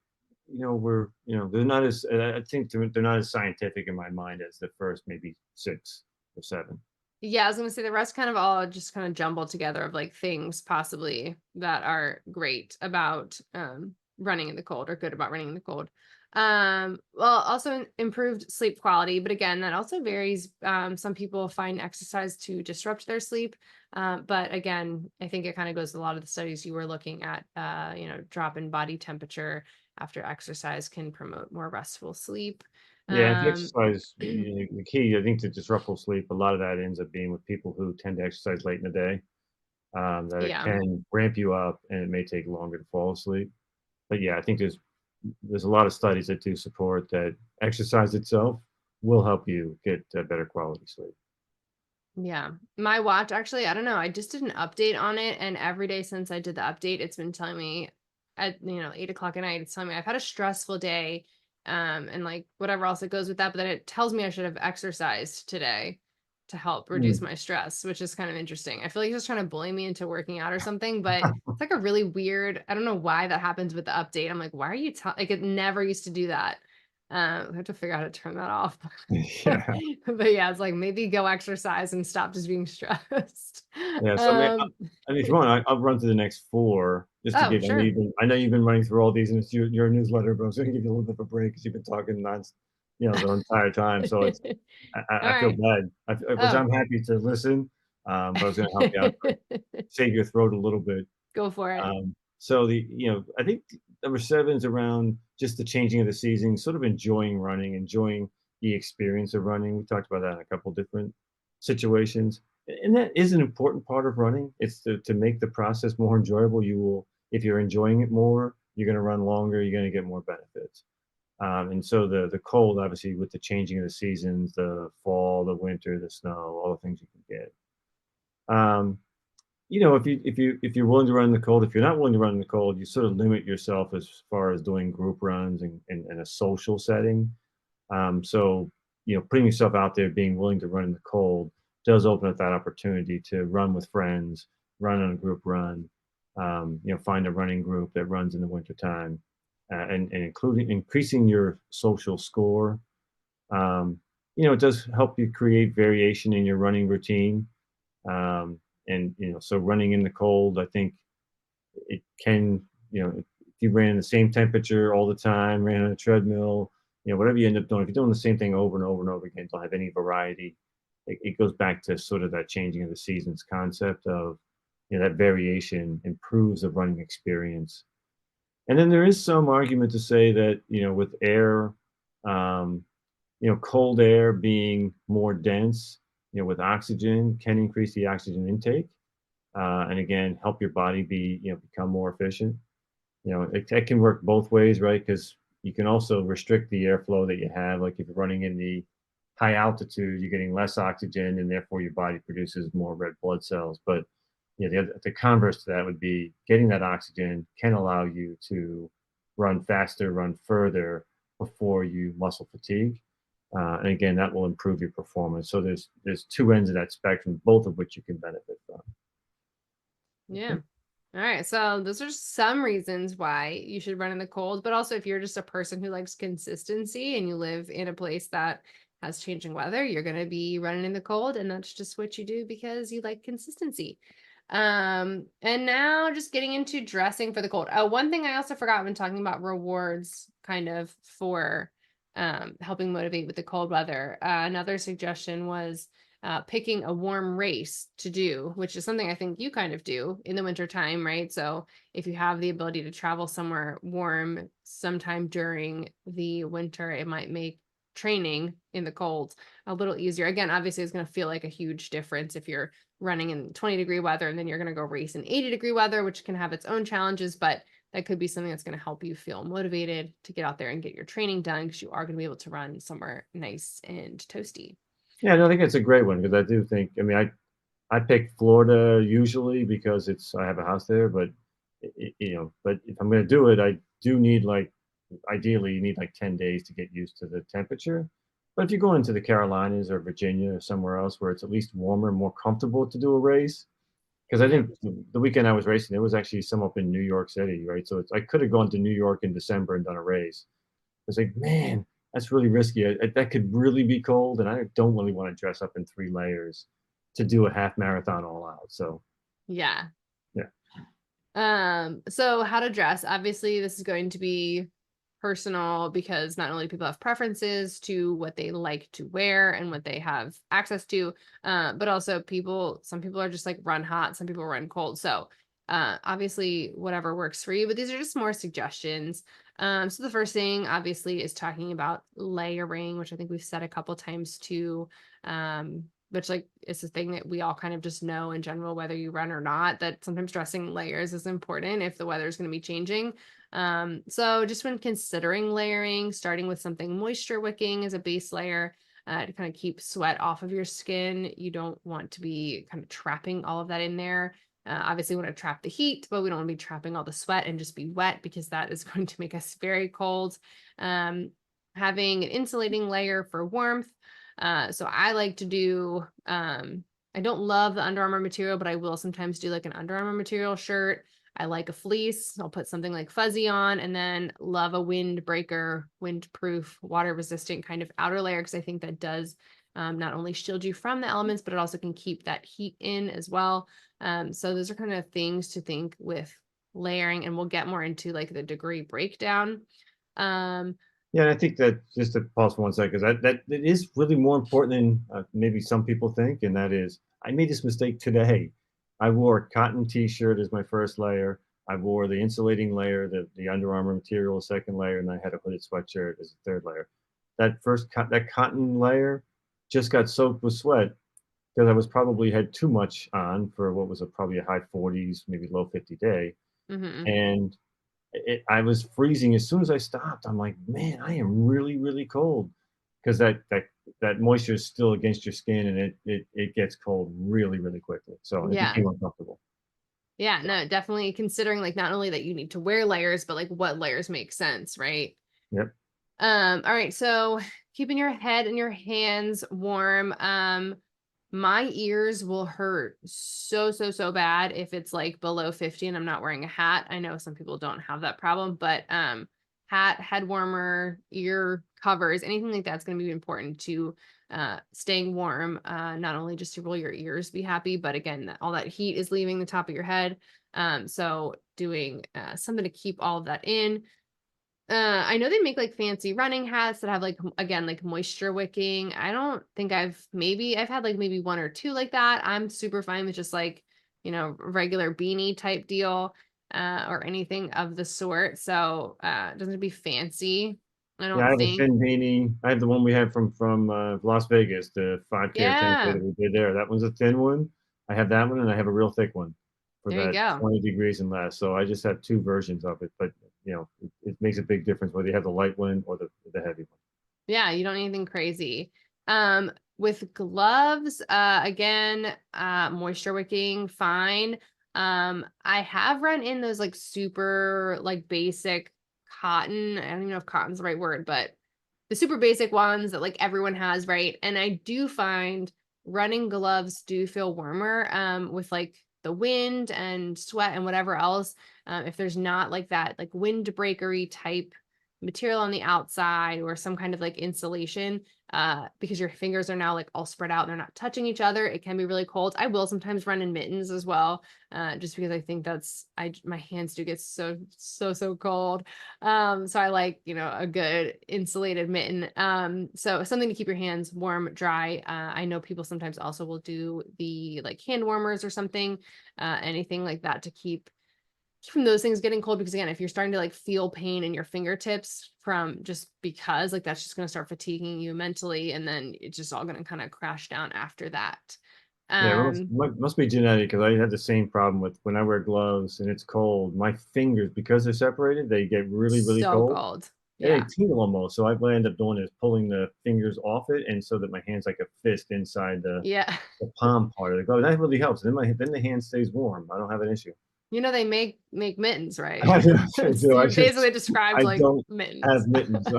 they're not as I think they're not as scientific in my mind as the first maybe 6 or 7. Yeah, I was gonna say the rest kind of all just kind of jumbled together of like things possibly that are great about running in the cold or good about running in the cold. Well, also improved sleep quality, but again, that also varies. Some people find exercise to disrupt their sleep. But again, I think it kind of goes to a lot of the studies you were looking at, drop in body temperature after exercise can promote more restful sleep. Yeah, if you Um, exercise, the key, I think, to disruptful sleep, a lot of that ends up being with people who tend to exercise late in the day, that it yeah. can ramp you up and it may take longer to fall asleep. But yeah, I think there's a lot of studies that do support that exercise itself will help you get better quality sleep. Yeah. My watch actually, I don't know. I just did an update on it. And every day since I did the update, it's been telling me at, 8 o'clock at night, it's telling me I've had a stressful day. And like whatever else that goes with that. But then it tells me I should have exercised today to help reduce Mm. my stress, which is kind of interesting. I feel like it's just trying to bully me into working out or something, but it's like a really weird, I don't know why that happens with the update. I'm like, why are you like it never used to do that. I have to figure out how to turn that off. Yeah, But yeah, it's like maybe go exercise and stop just being stressed. yeah. So Um, I mean, if you want, I'll run through the next four just to oh, give. sure. I know you've been running through all these, and it's your newsletter, but I was going to give you a little bit of a break because you've been talking the entire time. So All I feel right. bad, which Oh. I'm happy to listen. But I was going to help you out, save your throat a little bit. Go for it. So I think number 7 is around just the changing of the season, sort of enjoying running, enjoying the experience of running. We talked about that in a couple different situations. And that is an important part of running. It's to make the process more enjoyable. You will, if you're enjoying it more, you're going to run longer. You're going to get more benefits. And so the cold, obviously, with the changing of the seasons, the fall, the winter, the snow, all the things you can get. Um, if you're willing to run in the cold, if you're not willing to run in the cold, you sort of limit yourself as far as doing group runs in a social setting. So, putting yourself out there, being willing to run in the cold does open up that opportunity to run with friends, run on a group run, find a running group that runs in the wintertime, and including increasing your social score. Um, it does help you create variation in your running routine. So running in the cold, I think it can, if you ran in the same temperature all the time, ran on a treadmill, whatever you end up doing, if you're doing the same thing over and over and over again, don't have any variety, it goes back to sort of that changing of the seasons concept of, that variation improves the running experience. And then there is some argument to say that, with air, um, cold air being more dense, with oxygen can increase the oxygen intake. And again, help your body become more efficient. It can work both ways, right? Because you can also restrict the airflow that you have. Like if you're running in the high altitude, you're getting less oxygen, and therefore your body produces more red blood cells. But the converse to that would be getting that oxygen can allow you to run faster, run further before you muscle fatigue. And again, that will improve your performance. So there's two ends of that spectrum, both of which you can benefit from. Yeah. All right. So those are some reasons why you should run in the cold, but also if you're just a person who likes consistency and you live in a place that has changing weather, you're going to be running in the cold, and that's just what you do because you like consistency. And now just getting into dressing for the cold. One thing I also forgot when talking about rewards kind of for helping motivate with the cold weather. Another suggestion was picking a warm race to do, which is something I think you kind of do in the winter time, right? So if you have the ability to travel somewhere warm sometime during the winter, it might make training in the cold a little easier. Again, obviously it's going to feel like a huge difference if you're running in 20-degree weather and then you're going to go race in 80-degree weather, which can have its own challenges, but that could be something that's going to help you feel motivated to get out there and get your training done, because you are going to be able to run somewhere nice and toasty. Yeah, no, I think it's a great one because I do think, I mean, I pick Florida usually because I have a house there, but but if I'm going to do it, I do need ideally you need 10 days to get used to the temperature. But if you're going into the Carolinas or Virginia or somewhere else where it's at least warmer, more comfortable to do a race, because I think the weekend I was racing, there was actually some up in New York City, right? So I could have gone to New York in December and done a race. It's like, man, that's really risky. That could really be cold, and I don't really want to dress up in 3 layers to do a half marathon all out. So Yeah. yeah. So how to dress. Obviously, this is going to be personal because not only do people have preferences to what they like to wear and what they have access to, but also some people are just like run hot, some people run cold. So obviously whatever works for you, but these are just more suggestions. So the first thing obviously is talking about layering, which I think we've said a couple times too. Which like is the thing that we all kind of just know in general, whether you run or not, that sometimes dressing layers is important if the weather is going to be changing. So just when considering layering, starting with something moisture wicking as a base layer to kind of keep sweat off of your skin. You don't want to be kind of trapping all of that in there. Obviously, we want to trap the heat, but we don't want to be trapping all the sweat and just be wet, because that is going to make us very cold. Having an insulating layer for warmth. So I like to do, I don't love the Under Armour material, but I will sometimes do like an Under Armour material shirt. I like a fleece. I'll put something like fuzzy on, and then love a windbreaker, windproof, water resistant kind of outer layer, because I think that does not only shield you from the elements, but it also can keep that heat in as well. So those are kind of things to think with layering, and we'll get more into like the degree breakdown. Yeah, and I think that, just to pause for 1 second, that it is really more important than maybe some people think, and that is, I made this mistake today. I wore a cotton T-shirt as my first layer. I wore the insulating layer, the Under Armour material, a second layer, and I had a hooded sweatshirt as a third layer. That cotton layer just got soaked with sweat because I was probably had too much on for what was probably a high 40s, maybe low 50 day. Hmm. And I was freezing as soon as I stopped. I'm like, man, I am really, really cold because that moisture is still against your skin and it gets cold really, really quickly. So it Yeah. became uncomfortable. Yeah, no, definitely considering like not only that you need to wear layers, but like what layers make sense, right? Yep. All right, so keeping your head and your hands warm. My ears will hurt so bad if it's like below 50 and I'm not wearing a hat. I know some people don't have that problem, but hat, head warmer, ear covers, anything like that's going to be important to staying warm. Not only just to roll your ears be happy, but again, all that heat is leaving the top of your head. So doing something to keep all of that in. I know they make like fancy running hats that have like again like moisture wicking. I don't think I've had like maybe one or two like that. I'm super fine with just like, regular beanie type deal or anything of the sort. So it doesn't have to be fancy, I Yeah, I don't have a think. thin beanie. I have the one we had from Las Vegas, the 5K or 10K Yeah, that we did there. That one's a thin one. I have that one, and I have a real thick one for there you that go. 20 degrees and less. So I just have two versions of it, but it makes a big difference whether you have the light one or the heavy one. Yeah, you don't need anything crazy. With gloves, again, moisture wicking, fine. I have run in those like super like basic cotton. I don't even know if cotton's the right word, but the super basic ones that like everyone has, right? And I do find running gloves do feel warmer, with like the wind and sweat and whatever else. If there's not like that like windbreakery type material on the outside or some kind of like insulation, because your fingers are now like all spread out and they're not touching each other, it can be really cold. I will sometimes run in mittens as well, just because I think my hands do get so cold. So I like, a good insulated mitten. So something to keep your hands warm, dry. I know people sometimes also will do the like hand warmers or something, anything like that to keep from those things getting cold. Because again, if you're starting to like feel pain in your fingertips from just because like that's just going to start fatiguing you mentally, and then it's just all going to kind of crash down after that. Yeah, it Um, must be genetic because I had the same problem with when I wear gloves and it's cold. My fingers, because they're separated, they get really, really so cold. cold. And they Yeah. tingle almost. So what I end up doing is pulling the fingers off it, and so that my hand's like a fist inside Yeah. the palm part of the glove. That really helps. Then the hand stays warm. I don't have an issue. They make mittens, right? I do. You basically described I like don't mittens. have mittens.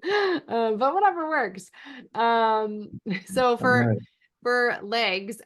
But whatever works. So All right. for legs,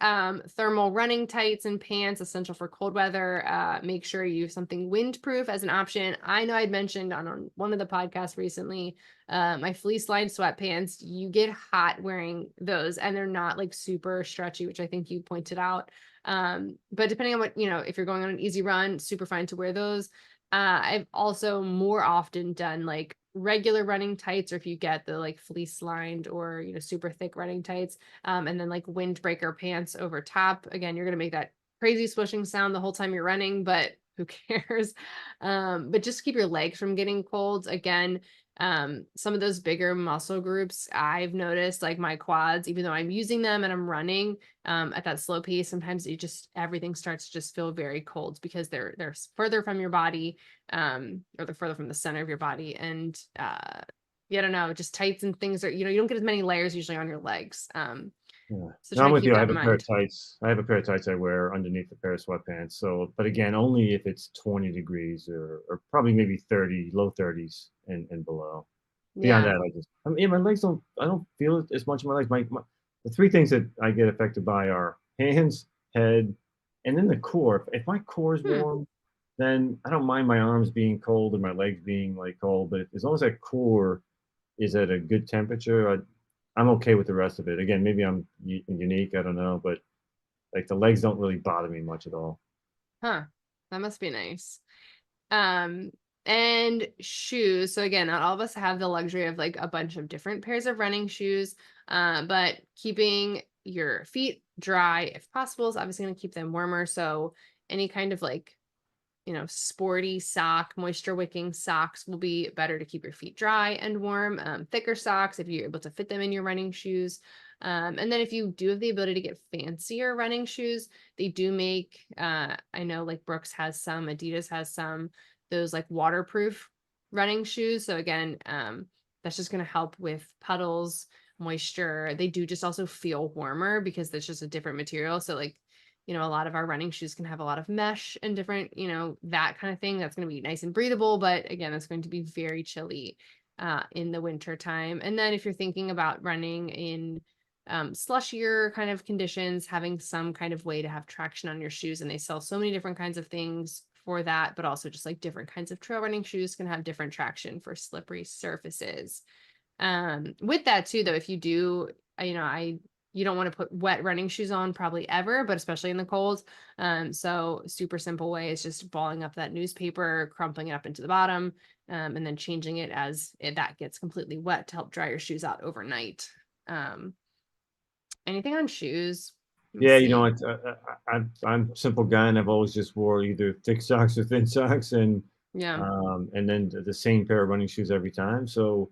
thermal running tights and pants, essential for cold weather. Make sure you have something windproof as an option. I know I'd mentioned on one of the podcasts recently, my fleece lined sweatpants. You get hot wearing those, and they're not like super stretchy, which I think you pointed out. But depending on what, if you're going on an easy run, super fine to wear those. I've also more often done like regular running tights, or if you get the like fleece lined or super thick running tights, and then like windbreaker pants over top. Again, you're gonna make that crazy swishing sound the whole time you're running, but who cares? But just keep your legs from getting cold. Again, some of those bigger muscle groups, I've noticed like my quads, even though I'm using them and I'm running at that slow pace, sometimes everything starts to just feel very cold because they're further from your body, or they're further from the center of your body. And yeah, I don't know, just tights and things are, you don't get as many layers usually on your legs. Yeah. So No, try I'm to with keep you. I that have in a pair of mind. tights. I have a pair of tights I wear underneath the pair of sweatpants. So, but again, only if it's 20 degrees or probably maybe 30, low 30s and below. Beyond Yeah. that, my legs I don't feel it as much in my legs. The three things that I get affected by are hands, head, and then the core. If my core is Hmm. warm, then I don't mind my arms being cold or my legs being like cold. But as long as that core is at a good temperature, I'm okay with the rest of it. Again, maybe I'm unique. I don't know, but like the legs don't really bother me much at all. Huh. That must be nice. Um, and shoes. So again, not all of us have the luxury of like a bunch of different pairs of running shoes. But keeping your feet dry if possible is obviously going to keep them warmer. So any kind of like sporty sock, moisture wicking socks will be better to keep your feet dry and warm. Thicker socks, if you're able to fit them in your running shoes. And then if you do have the ability to get fancier running shoes, they do make, I know like Brooks has some, Adidas has some, those like waterproof running shoes. So again, that's just going to help with puddles, moisture. They do just also feel warmer because there's just a different material. So like, a lot of our running shoes can have a lot of mesh and different, that kind of thing. That's going to be nice and breathable, but again, it's going to be very chilly in the winter time. And then if you're thinking about running in slushier kind of conditions, having some kind of way to have traction on your shoes, and they sell so many different kinds of things for that, but also just like different kinds of trail running shoes can have different traction for slippery surfaces. With that too, though, if you do, you don't want to put wet running shoes on probably ever, but especially in the cold. So super simple way is just balling up that newspaper, crumpling it up into the bottom, and then changing it as that gets completely wet to help dry your shoes out overnight. Anything on shoes? Yeah, I'm a simple guy, and I've always just wore either thick socks or thin socks, and Yeah. and then the same pair of running shoes every time. So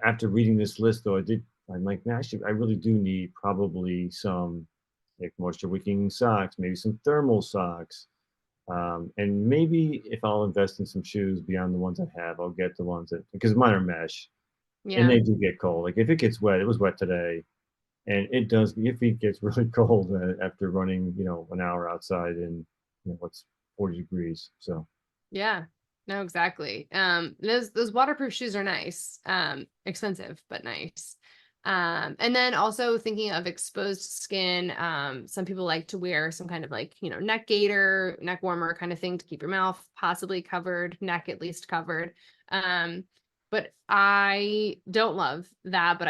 after reading this list, though, I'm like, man, I really do need probably some like moisture wicking socks, maybe some thermal socks. And maybe if I'll invest in some shoes beyond the ones I have, I'll get the ones because mine are mesh and Yeah. they do get cold. Like if it gets wet, it was wet today, and it does. Your feet gets really cold after running, an hour outside in, what's 40 degrees. So Yeah. No, exactly. Those waterproof shoes are nice. Expensive, but nice. And then also thinking of exposed skin, some people like to wear some kind of like, neck gaiter, neck warmer kind of thing to keep your mouth possibly covered, neck at least covered. But I don't love that, but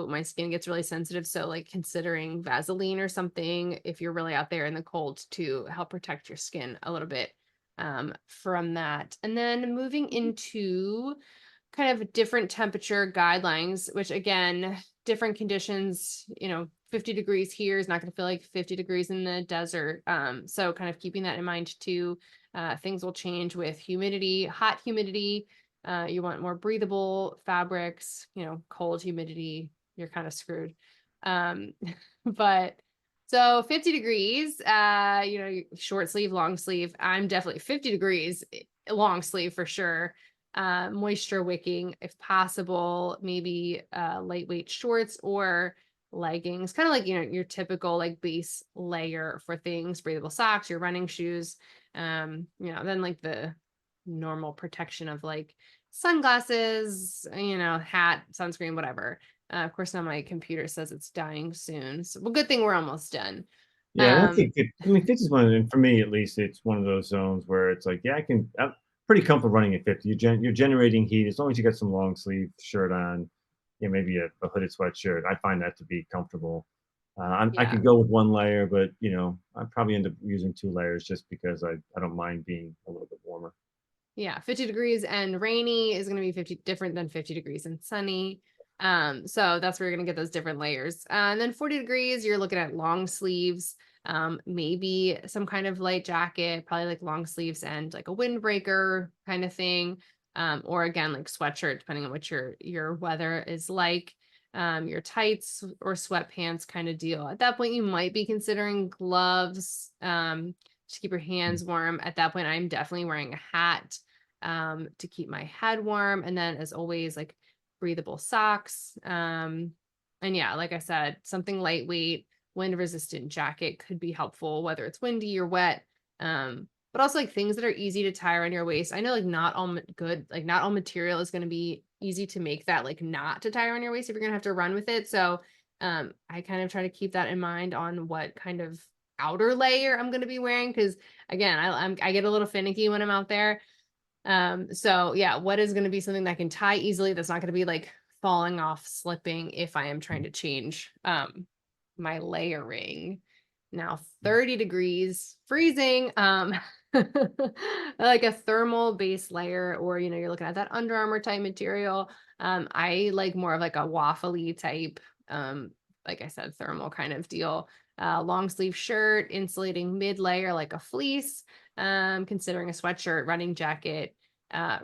my skin gets really sensitive. So like considering Vaseline or something, if you're really out there in the cold to help protect your skin a little bit from that. And then moving into kind of different temperature guidelines, which again, different conditions, 50 degrees here is not going to feel like 50 degrees in the desert. So kind of keeping that in mind too. Things will change with humidity, hot humidity. You want more breathable fabrics, cold humidity, you're kind of screwed. But so 50 degrees, short sleeve, long sleeve. I'm definitely 50 degrees, long sleeve for sure. Moisture wicking if possible, maybe lightweight shorts or leggings, kind of like, your typical like base layer for things, breathable socks, your running shoes. Then like the normal protection of like sunglasses, hat, sunscreen, whatever. Of course, now my computer says it's dying soon. So, well, good thing we're almost done. yeah, and I think I mean 50 is for me at least, it's one of those zones where it's like, yeah, I'm pretty comfortable running at 50. You're generating heat as long as you got some long sleeve shirt on, maybe a hooded sweatshirt. I find that to be comfortable. I Yeah. could go with one layer, but I probably end up using two layers just because I don't mind being a little bit warmer. Yeah, 50 degrees and rainy is going to be 50 different than 50 degrees and sunny. So that's where you're going to get those different layers. And then 40 degrees, you're looking at long sleeves, maybe some kind of light jacket, probably like long sleeves and like a windbreaker kind of thing. Or again, like sweatshirt, depending on what your weather is like. Your tights or sweatpants kind of deal. At that point, you might be considering gloves, to keep your hands warm. At that point, I'm definitely wearing a hat to keep my head warm. And then as always, like breathable socks. And yeah, like I said, something lightweight, wind resistant jacket could be helpful, whether it's windy or wet. But also like things that are easy to tie around your waist. I know like not all not all material is going to be easy to make that like not to tie around your waist if you're going to have to run with it. So I kind of try to keep that in mind on what kind of outer layer I'm going to be wearing. Cause again, I get a little finicky when I'm out there. So yeah, what is going to be something that can tie easily? That's not going to be like falling off, slipping if I am trying to change, my layering. Now 30 degrees, freezing, like a thermal base layer, or, you're looking at that Under Armour type material. I like more of like a waffly type, like I said, thermal kind of deal. long sleeve shirt, insulating mid layer like a fleece, considering a sweatshirt, running jacket.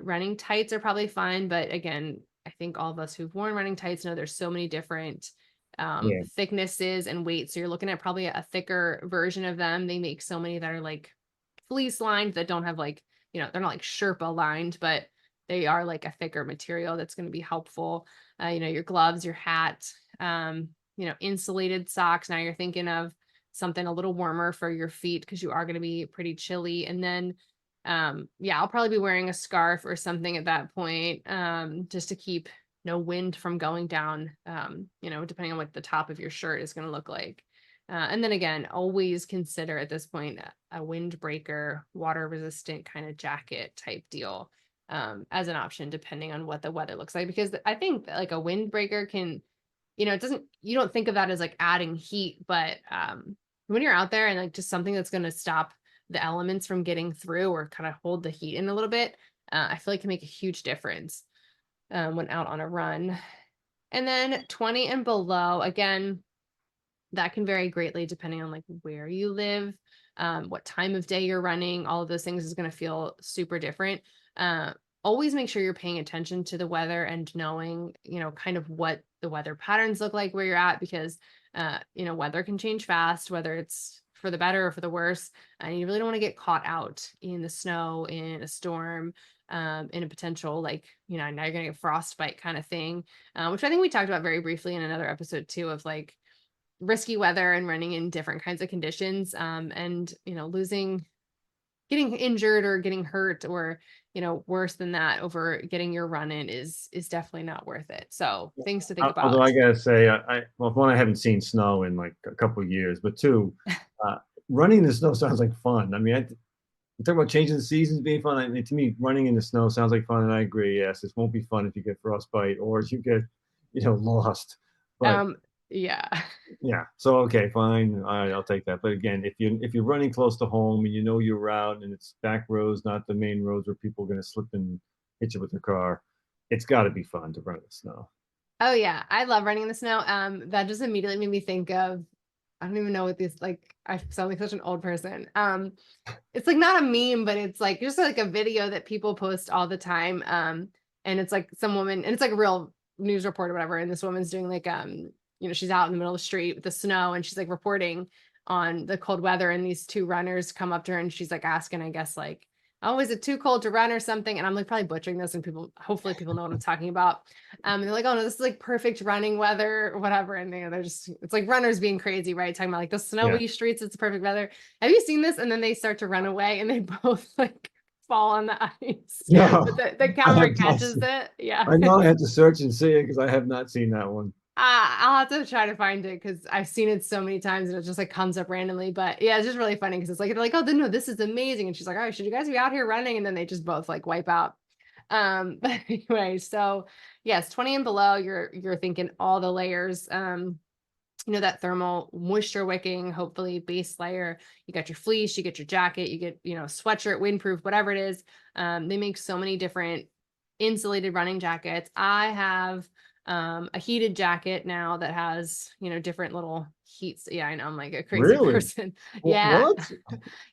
Running tights are probably fine, but again, I think all of us who've worn running tights know there's so many different Yeah. thicknesses and weights. So you're looking at probably a thicker version of them. They make so many that are like fleece lined that don't have like, they're not like Sherpa lined, but they are like a thicker material that's going to be helpful. Your gloves, your hat, insulated socks. Now you're thinking of something a little warmer for your feet because you are going to be pretty chilly. And then, I'll probably be wearing a scarf or something at that point, just to keep no wind from going down, depending on what the top of your shirt is going to look like. And then again, always consider at this point a windbreaker, water resistant kind of jacket type deal, as an option, depending on what the weather looks like. Because I think that, like, a windbreaker can, you don't think of that as like adding heat, but when you're out there and like just something that's going to stop the elements from getting through or kind of hold the heat in a little bit, I feel like can make a huge difference when out on a run. And then 20 and below, again, that can vary greatly depending on like where you live, what time of day you're running. All of those things is going to feel super different. Always make sure you're paying attention to the weather and knowing, kind of what the weather patterns look like where you're at, because, weather can change fast, whether it's for the better or for the worse. And you really don't want to get caught out in the snow, in a storm, in a potential, like, now you're going to get frostbite kind of thing, which I think we talked about very briefly in another episode too, of like risky weather and running in different kinds of conditions, and getting injured or getting hurt, or worse than that, over getting your run in is definitely not worth it. So things to think Although about. I gotta say, well, one, I haven't seen snow in like a couple of years, but two, running in the snow sounds like fun. I mean, you talk about changing the seasons being fun. I mean, to me, running in the snow sounds like fun, and I agree. Yes, it won't be fun if you get frostbite or if you get, lost. But um yeah. yeah, so okay, fine. All right, I'll take that. But again, if you're running close to home and you know your route and it's back roads, not the main roads where people are going to slip and hit you with their car, it's got to be fun to run in the snow. Oh yeah, I love running in the snow. That just immediately made me think of, I don't even know what these, like, I sound like such an old person. It's like not a meme, but it's like just like a video that people post all the time. And it's like some woman, and it's like a real news report or whatever. And this woman's doing like, she's out in the middle of the street with the snow, and she's like reporting on the cold weather. And these two runners come up to her, and she's like asking, I guess, like, oh, is it too cold to run or something? And I'm like probably butchering this, and hopefully people know what I'm talking about. And they're like, oh no, this is like perfect running weather or whatever. And they're just, it's like runners being crazy, right? Talking about like the Yeah. snowy streets, it's perfect weather. Have you seen this? And then they start to run away, and they both like fall on the ice. No, But the I camera have not catches seen. it. Yeah. I know I have to search and see it because I have not seen that one. I'll have to try to find it because I've seen it so many times and it just like comes up randomly. But yeah, it's just really funny because it's like, they're like, oh, no, this is amazing. And she's like, all right, should you guys be out here running? And then they just both like wipe out. But anyway, so yes, 20 and below, you're thinking all the layers, that thermal moisture wicking, hopefully base layer. You got your fleece, you get your jacket, you get, sweatshirt, windproof, whatever it is. They make so many different insulated running jackets. I have a heated jacket now that has, different little heats. Yeah, I know, I'm like a crazy Really? person. Yeah. What?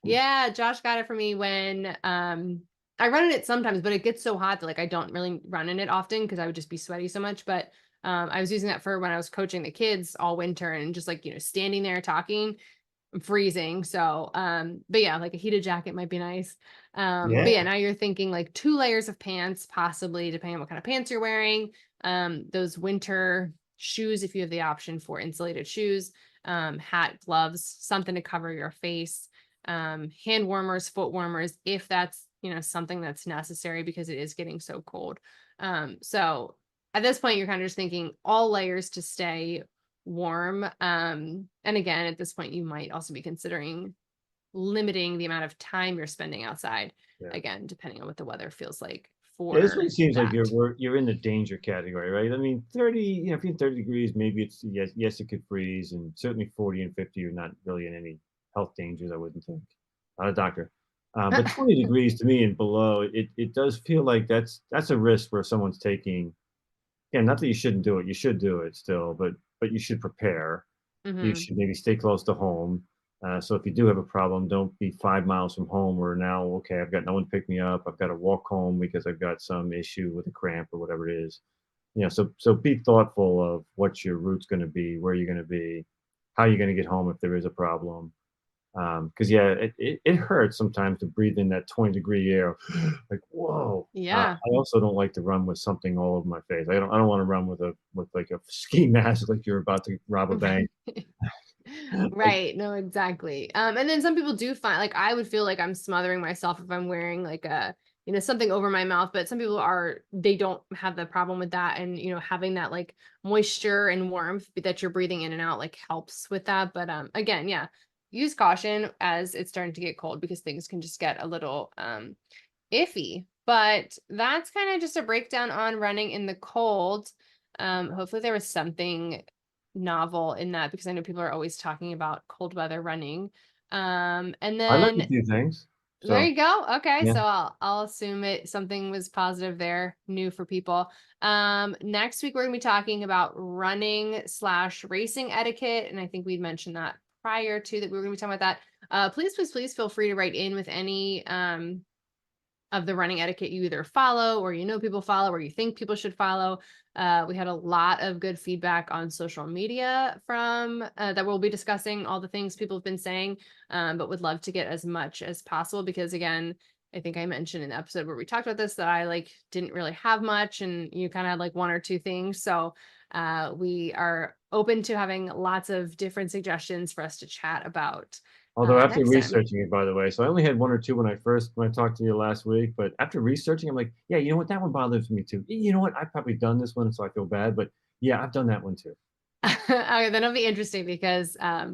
Yeah, Josh got it for me when I run in it sometimes, but it gets so hot that like I don't really run in it often because I would just be sweaty so much. But I was using that for when I was coaching the kids all winter, and just like, standing there talking, I'm freezing. So but yeah, like a heated jacket might be nice. But yeah, Yeah. now you're thinking like 2 layers of pants, possibly, depending on what kind of pants you're wearing. Those winter shoes, if you have the option for insulated shoes, hat, gloves, something to cover your face, hand warmers, foot warmers, if that's, something that's necessary because it is getting so cold. So at this point, you're kind of just thinking all layers to stay warm. And again, at this point, you might also be considering limiting the amount of time you're spending outside, Yeah. again, depending on what the weather feels like Yeah, this for one seems like that. you're in the danger category, right? I mean, 30, if you're in 30 degrees, maybe it's yes, it could freeze, and certainly 40 and 50, you're not really in any health dangers, I wouldn't think. Not a doctor. But 20 degrees to me and below, it does feel like that's a risk where someone's taking. Yeah, not that you shouldn't do it. You should do it still, but you should prepare. You should maybe stay close to home. So if you do have a problem, don't be 5 miles from home where now, okay, I've got no one to pick me up. I've got to walk home because I've got some issue with a cramp or whatever it is. So be thoughtful of what your route's going to be, where you're going to be, how you're going to get home if there is a problem. Because yeah, it hurts sometimes to breathe in that 20-degree air, like whoa. Yeah. I also don't like to run with something all over my face. I don't want to run with like a ski mask like you're about to rob a bank. Right. No, exactly. And then some people do find, like, I would feel like I'm smothering myself if I'm wearing like something over my mouth, but some people they don't have the problem with that. And, having that like moisture and warmth that you're breathing in and out, like, helps with that. But, again, yeah, use caution as it's starting to get cold because things can just get a little, iffy. But that's kind of just a breakdown on running in the cold. Hopefully there was something novel in that because I know people are always talking about cold weather running. And I like then a few things. there So you go. Okay, yeah. so I'll assume something was positive there, new for people. Next week we're gonna be talking about running/racing etiquette, and I think we'd mentioned that prior to that we were gonna be talking about that. Please feel free to write in with any of the running etiquette you either follow or people follow or you think people should follow. We had a lot of good feedback on social media from that we'll be discussing all the things people have been saying, but would love to get as much as possible because, again, I think I mentioned in the episode where we talked about this that I didn't really have much and you kind of had one or two things. So we are open to having lots of different suggestions for us to chat about. Although after Next time. researching it, by the way, so I only had one or two when I talked to you last week, but after researching, I'm like, yeah, you know what? That one bothers me too. You know what? I've probably done this one, so I feel bad, but yeah, I've done that one too. Okay, then it'll be interesting because I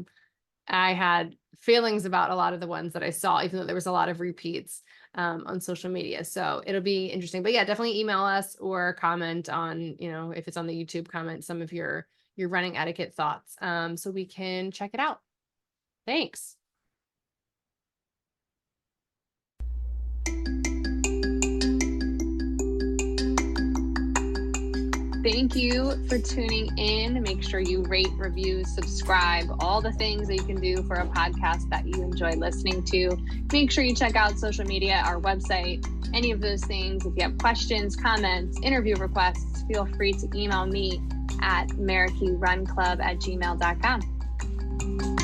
had feelings about a lot of the ones that I saw, even though there was a lot of repeats on social media. So it'll be interesting. But yeah, definitely email us or comment on, if it's on the YouTube, comment some of your running etiquette thoughts so we can check it out. Thanks. Thank you for tuning in. Make sure you rate, review, subscribe, all the things that you can do for a podcast that you enjoy listening to. Make sure you check out social media, our website, any of those things. If you have questions, comments, interview requests, feel free to email me at marikeyrunclub@gmail.com.